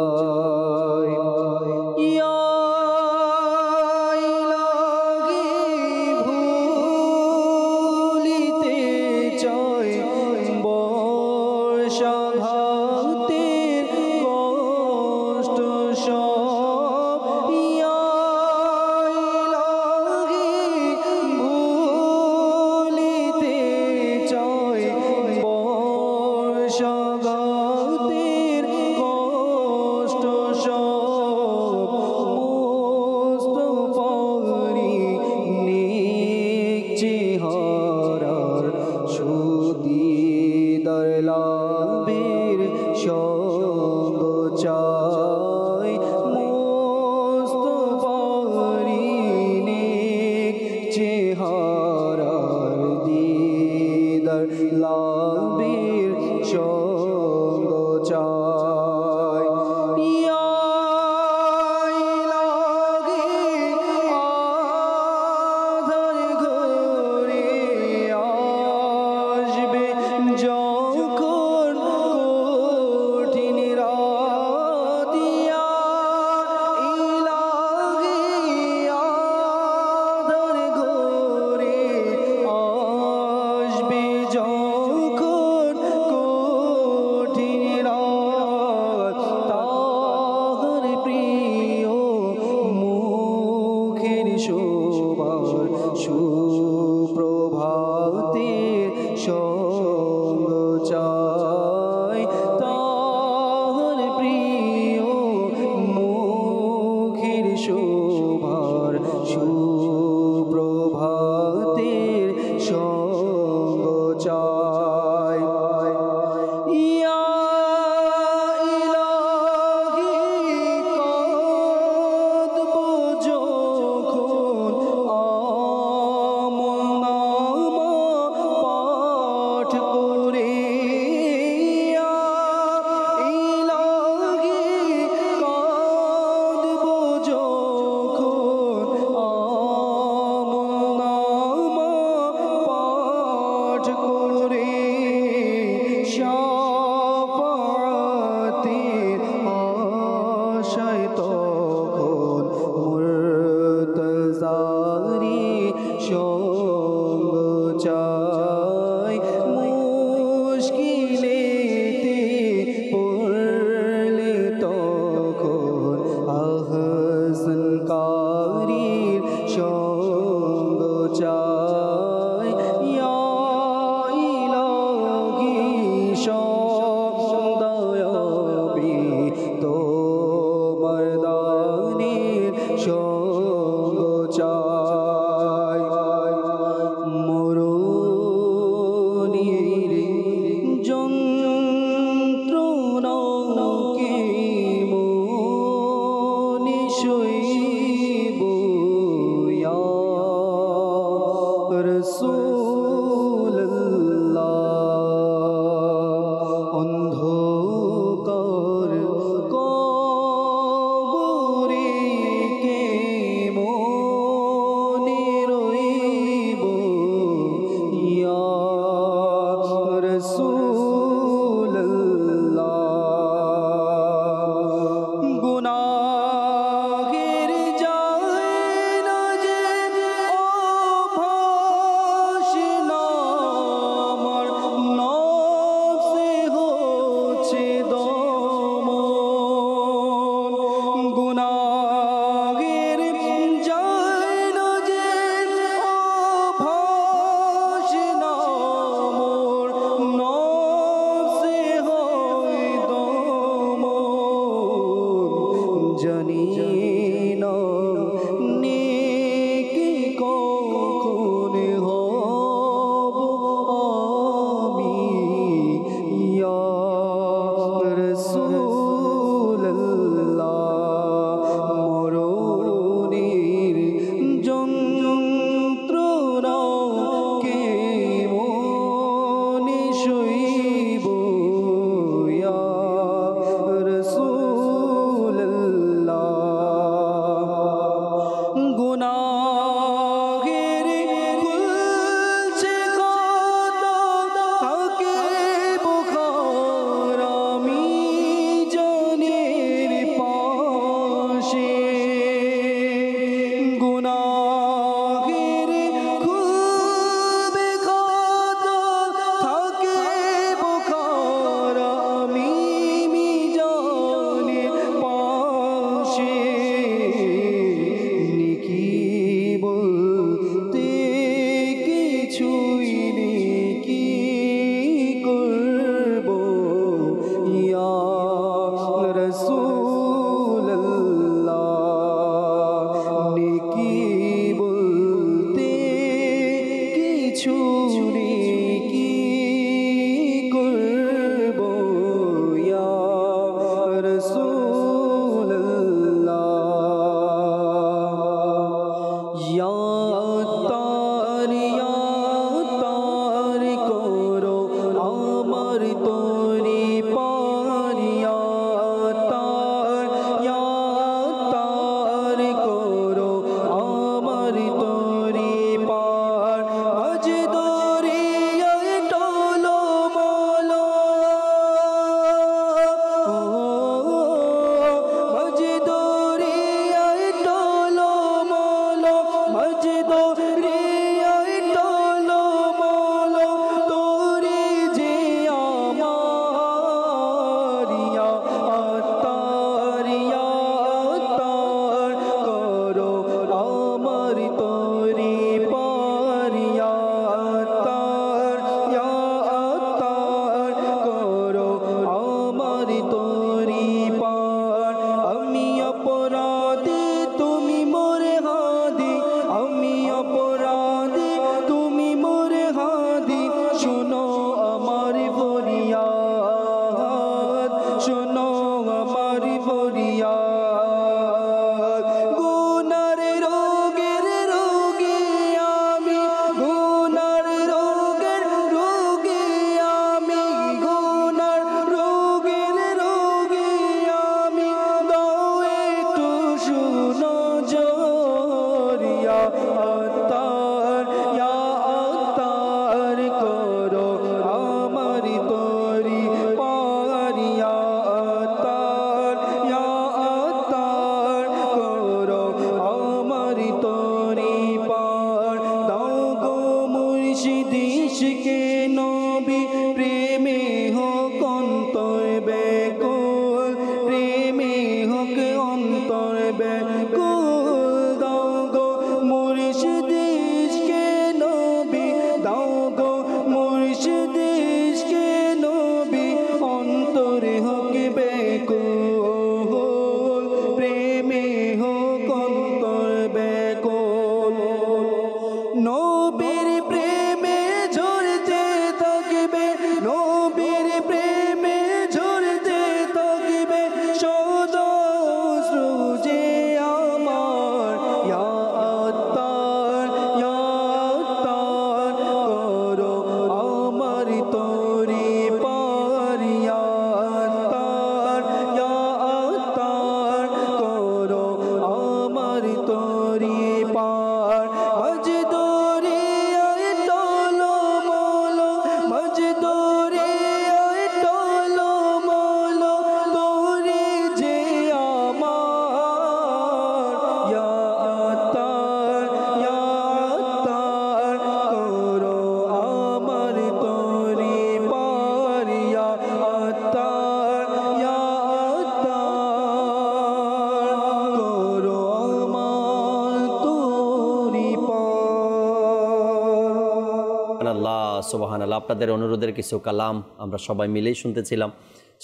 আল্লাহ সুবহানাল্লাহ। আপনাদের অনুরোধের কিছু কালাম আমরা সবাই মিলেই শুনতেছিলাম।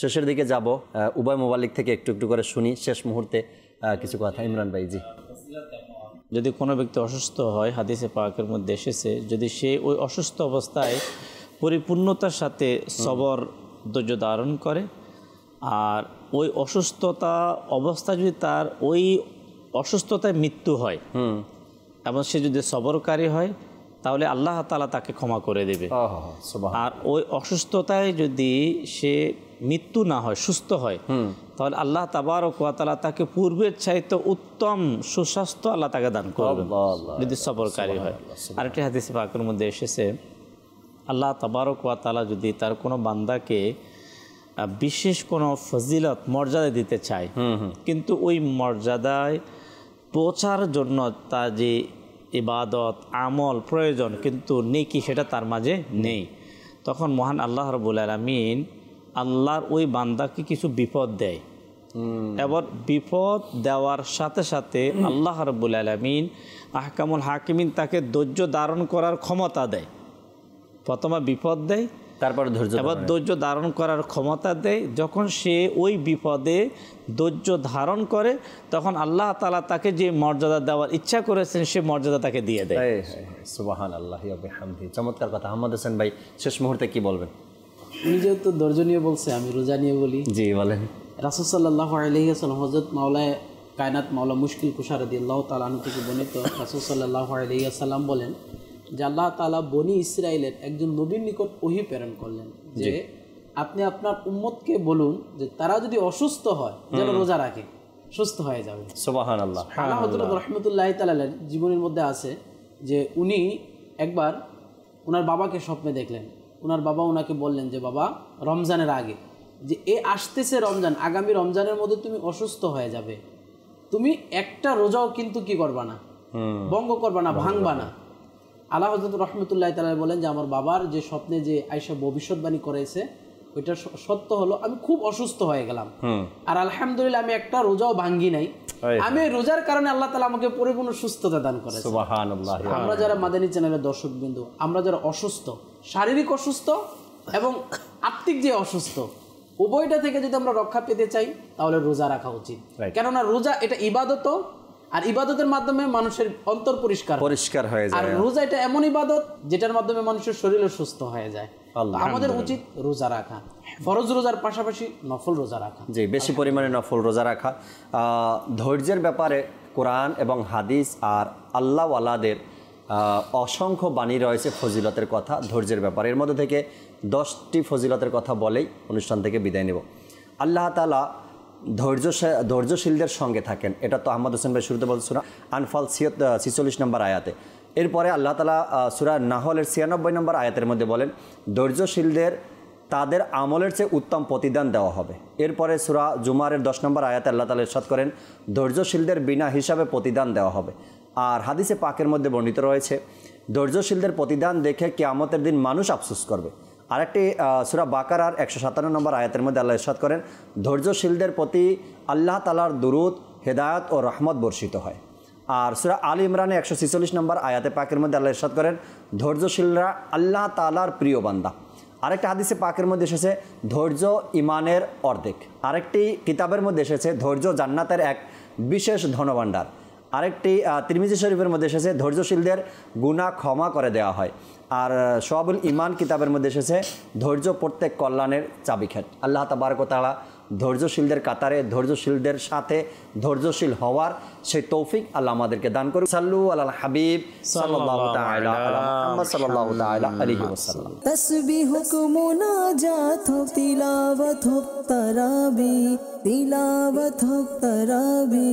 শেষের দিকে যাব, উভয় মোবালিক থেকে একটু একটু করে শুনি শেষ মুহূর্তে কিছু কথা। ইমরান ভাই, জি। যদি কোনো ব্যক্তি অসুস্থ হয়, হাদিসে পাকের মধ্যে এসেছে, যদি সে ওই অসুস্থ অবস্থায় পরিপূর্ণতার সাথে সবর ধৈর্য ধারণ করে, আর ওই অসুস্থতা অবস্থা যদি তার ওই অসুস্থতায় মৃত্যু হয় এবং সে যদি সবরকারী হয়, তাহলে আল্লাহ তাআলা তাকে ক্ষমা করে দেবে। আর ওই অসুস্থতায় যদি সে মৃত্যু না হয়, সুস্থ হয়, তাহলে আল্লাহ তাবারক ওয়া তাআলা তাকে পূর্বের চাইতে উত্তম সুস্বাস্থ্য আল্লাহ তাকে দান করবেন যদি সবরকারী হয়। আরেকটি হাদিসে পাকের মধ্যে এসেছে, আল্লাহ তাবারক ওয়া তাআলা যদি তার কোনো বান্দাকে বিশেষ কোনো ফজিলত মর্যাদা দিতে চায়, কিন্তু ওই মর্যাদায় পৌঁছার জন্য তার যে ইবাদত আমল প্রয়োজন কিন্তু নেকি সেটা তার মাঝে নেই, তখন মহান আল্লাহ রাব্বুল আলামিন আল্লাহর ওই বান্দাকে কিছু বিপদ দেয়। এবার বিপদ দেওয়ার সাথে সাথে আল্লাহ রাব্বুল আলামিন আহকামুল হাকিমিন তাকে ধৈর্য ধারণ করার ক্ষমতা দেয়। প্রথমে বিপদ দেয়, তারপর এবার ধৈর্য ধারণ করার ক্ষমতা দেয়। যখন সে ওই বিপদে ধৈর্য ধারণ করে, তখন আল্লাহ তাআলা তাকে যে মর্যাদা দেওয়ার ইচ্ছা করেছেন সে মর্যাদা তাকে দিয়ে দেয়। সুবহানাল্লাহ ওয়া বিহামদিহি। চমৎকার কথা। আহমদ হোসেন ভাই, শেষ মুহূর্তে কি বলবেন? উনি যেহেতু ধৈর্য নিয়ে বলছে, আমি রোজা নিয়ে বলি। জি বলেন। রাসূল সাল্লাল্লাহু আলাইহি ওয়াসাল্লাম হযরত মাওলায়ে কায়নাত মাওলা মুশকিল কুশা রাদিয়াল্লাহু তাআলা আনহু থেকে বর্ণিত, রাসূল সাল্লাল্লাহু আলাইহি ওয়াসাল্লাম বলেন যে আল্লাহ তাআলা বনি ইসরাইলের একজন নবীর নিকট ওহী প্রেরণ করলেন যে আপনি আপনার উম্মতকে বলুন যে তারা যদি অসুস্থ হয় যেন রোজা রাখে, সুস্থ হয়ে যাবে। সুবহানাল্লাহ। আল্লাহ হযরত রাহমাতুল্লাহি তাআলার জীবনের মধ্যে আছে যে উনি একবার ওনার বাবাকে স্বপ্নে দেখলেন। ওনার বাবা ওনাকে বললেন যে বাবা, রমজানের আগে যে আসতেছে রমজান, আগামী রমজানের মধ্যে তুমি অসুস্থ হয়ে যাবে, তুমি একটা রোজাও কিন্তু কি করবা না, ভঙ্গ করবা না, ভাঙবা না। আল্লাহ হযরত রাহমাতুল্লাহি তাআলা বলেন যে আমার বাবার যে স্বপ্নে যে আয়েশা ভবিষ্যৎবাণী করেছে ওইটা সত্য হলো, আমি খুব অসুস্থ হয়ে গেলাম, আর আলহামদুলিল্লাহ আমি একটা রোজাও ভাঙ্গি নাই। আমি রোজার কারণে আল্লাহ তাআলা আমাকে পরিপূর্ণ সুস্থতা দান করেছে। সুবহানাল্লাহ। আমরা যারা মাদানী চ্যানেলের দর্শকবৃন্দ, আমরা যারা অসুস্থ, শারীরিক অসুস্থ এবং আত্মিক যে অসুস্থ, উভয়টা থেকে যদি আমরা রক্ষা পেতে চাই তাহলে রোজা রাখা উচিত। কেননা রোজা এটা ইবাদত, আর ইবাদতের মাধ্যমে মানুষের অন্তর পরিষ্কার হয়ে যায়। আর রোজা এটা এমন ইবাদত যেটার মাধ্যমে মানুষের শরীরও সুস্থ হয়ে যায়। আমাদের উচিত রোজা রাখা, ফরজ রোজার পাশাপাশি নফল রোজা রাখা। জি, বেশি পরিমাণে নফল রোজা রাখা। ধৈর্যের ব্যাপারে কোরআন এবং হাদিস আর আল্লাহওয়ালাদের অসংখ্য বাণী রয়েছে ফজিলতের কথা ধৈর্যের ব্যাপারে। এর মধ্যে থেকে 10টি ফজিলতের কথা বলেই অনুষ্ঠান থেকে বিদায় নেব। আল্লাহ তাআলা ধৈর্যশীলদের সঙ্গে থাকেন, এটা তো আহমদ হোসেন ভাই শুরুতে বলছে সূরা আনফাল 46 নম্বর আয়াতে। এরপরে আল্লাহ তাআলা সূরা নাহলের 96 নম্বর আয়াতের মধ্যে বলেন ধৈর্যশীলদের তাদের আমলের চেয়ে উত্তম প্রতিদান দেওয়া হবে। এরপরে সূরা জুমারের 10 নম্বর আয়াতে আল্লাহ তাআলা ইরশাদ করেন ধৈর্যশীলদের বিনা হিসাবে প্রতিদান দেওয়া হবে। আর হাদিসে পাকের মধ্যে বর্ণিত রয়েছে ধৈর্যশীলদের প্রতিদান দেখে কিয়ামতের দিন মানুষ আফসোস করবে। আরেকটি সূরা বাকারার 157 নম্বর আয়াতের মধ্যে আল্লাহ ইরশাদ করেন ধৈর্যশীলদের প্রতি আল্লাহ তাআলার দুরূদ, হেদায়েত ও রহমত বর্ষিত হয়। আর সূরা আল ইমরানে 146 নম্বর আয়াতে পাকের মধ্যে আল্লাহ ইরশাদ করেন ধৈর্যশীলরা আল্লাহ তাআলার প্রিয় বান্দা। আরেকটা হাদিসে পাকের মধ্যে এসেছে ধৈর্য ঈমানের অর্ধেক। আরেকটি কিতাবের মধ্যে এসেছে ধৈর্য জান্নাতের এক বিশেষ ধনভাণ্ডার। আরেকটি তিরমিজি শরীফের মধ্যে এসেছে ধৈর্যশীলদের গুনাহ ক্ষমা করে দেওয়া হয়। আর শুআবুল ঈমান কিতাবের মধ্যে এসেছে ধৈর্য প্রত্যেক কল্যাণের চাবিকাঠি। আল্লাহ তাবারক ওয়া তাআলা ধৈর্যশীলদের কাতারে, ধৈর্যশীলদের সাথে ধৈর্যশীল হওয়ার সেই তৌফিক আল্লাহ আমাদেরকে দান করুন। সাল্লু আলাল হাবিব সাল্লাল্লাহু তাআলা আলা মুহাম্মদ সাল্লাল্লাহু তাআলা আলাইহি ওয়াসাল্লাম। तस्बीह को मुनाजात हो, तिलावत हो तराबी, तिलावत हो तराबी,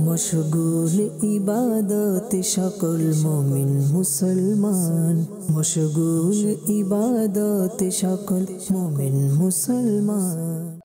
मशगूल इबादत शकल मोमिन मुसलमान, मशगूल इबादत शकल मोमिन मुसलमान।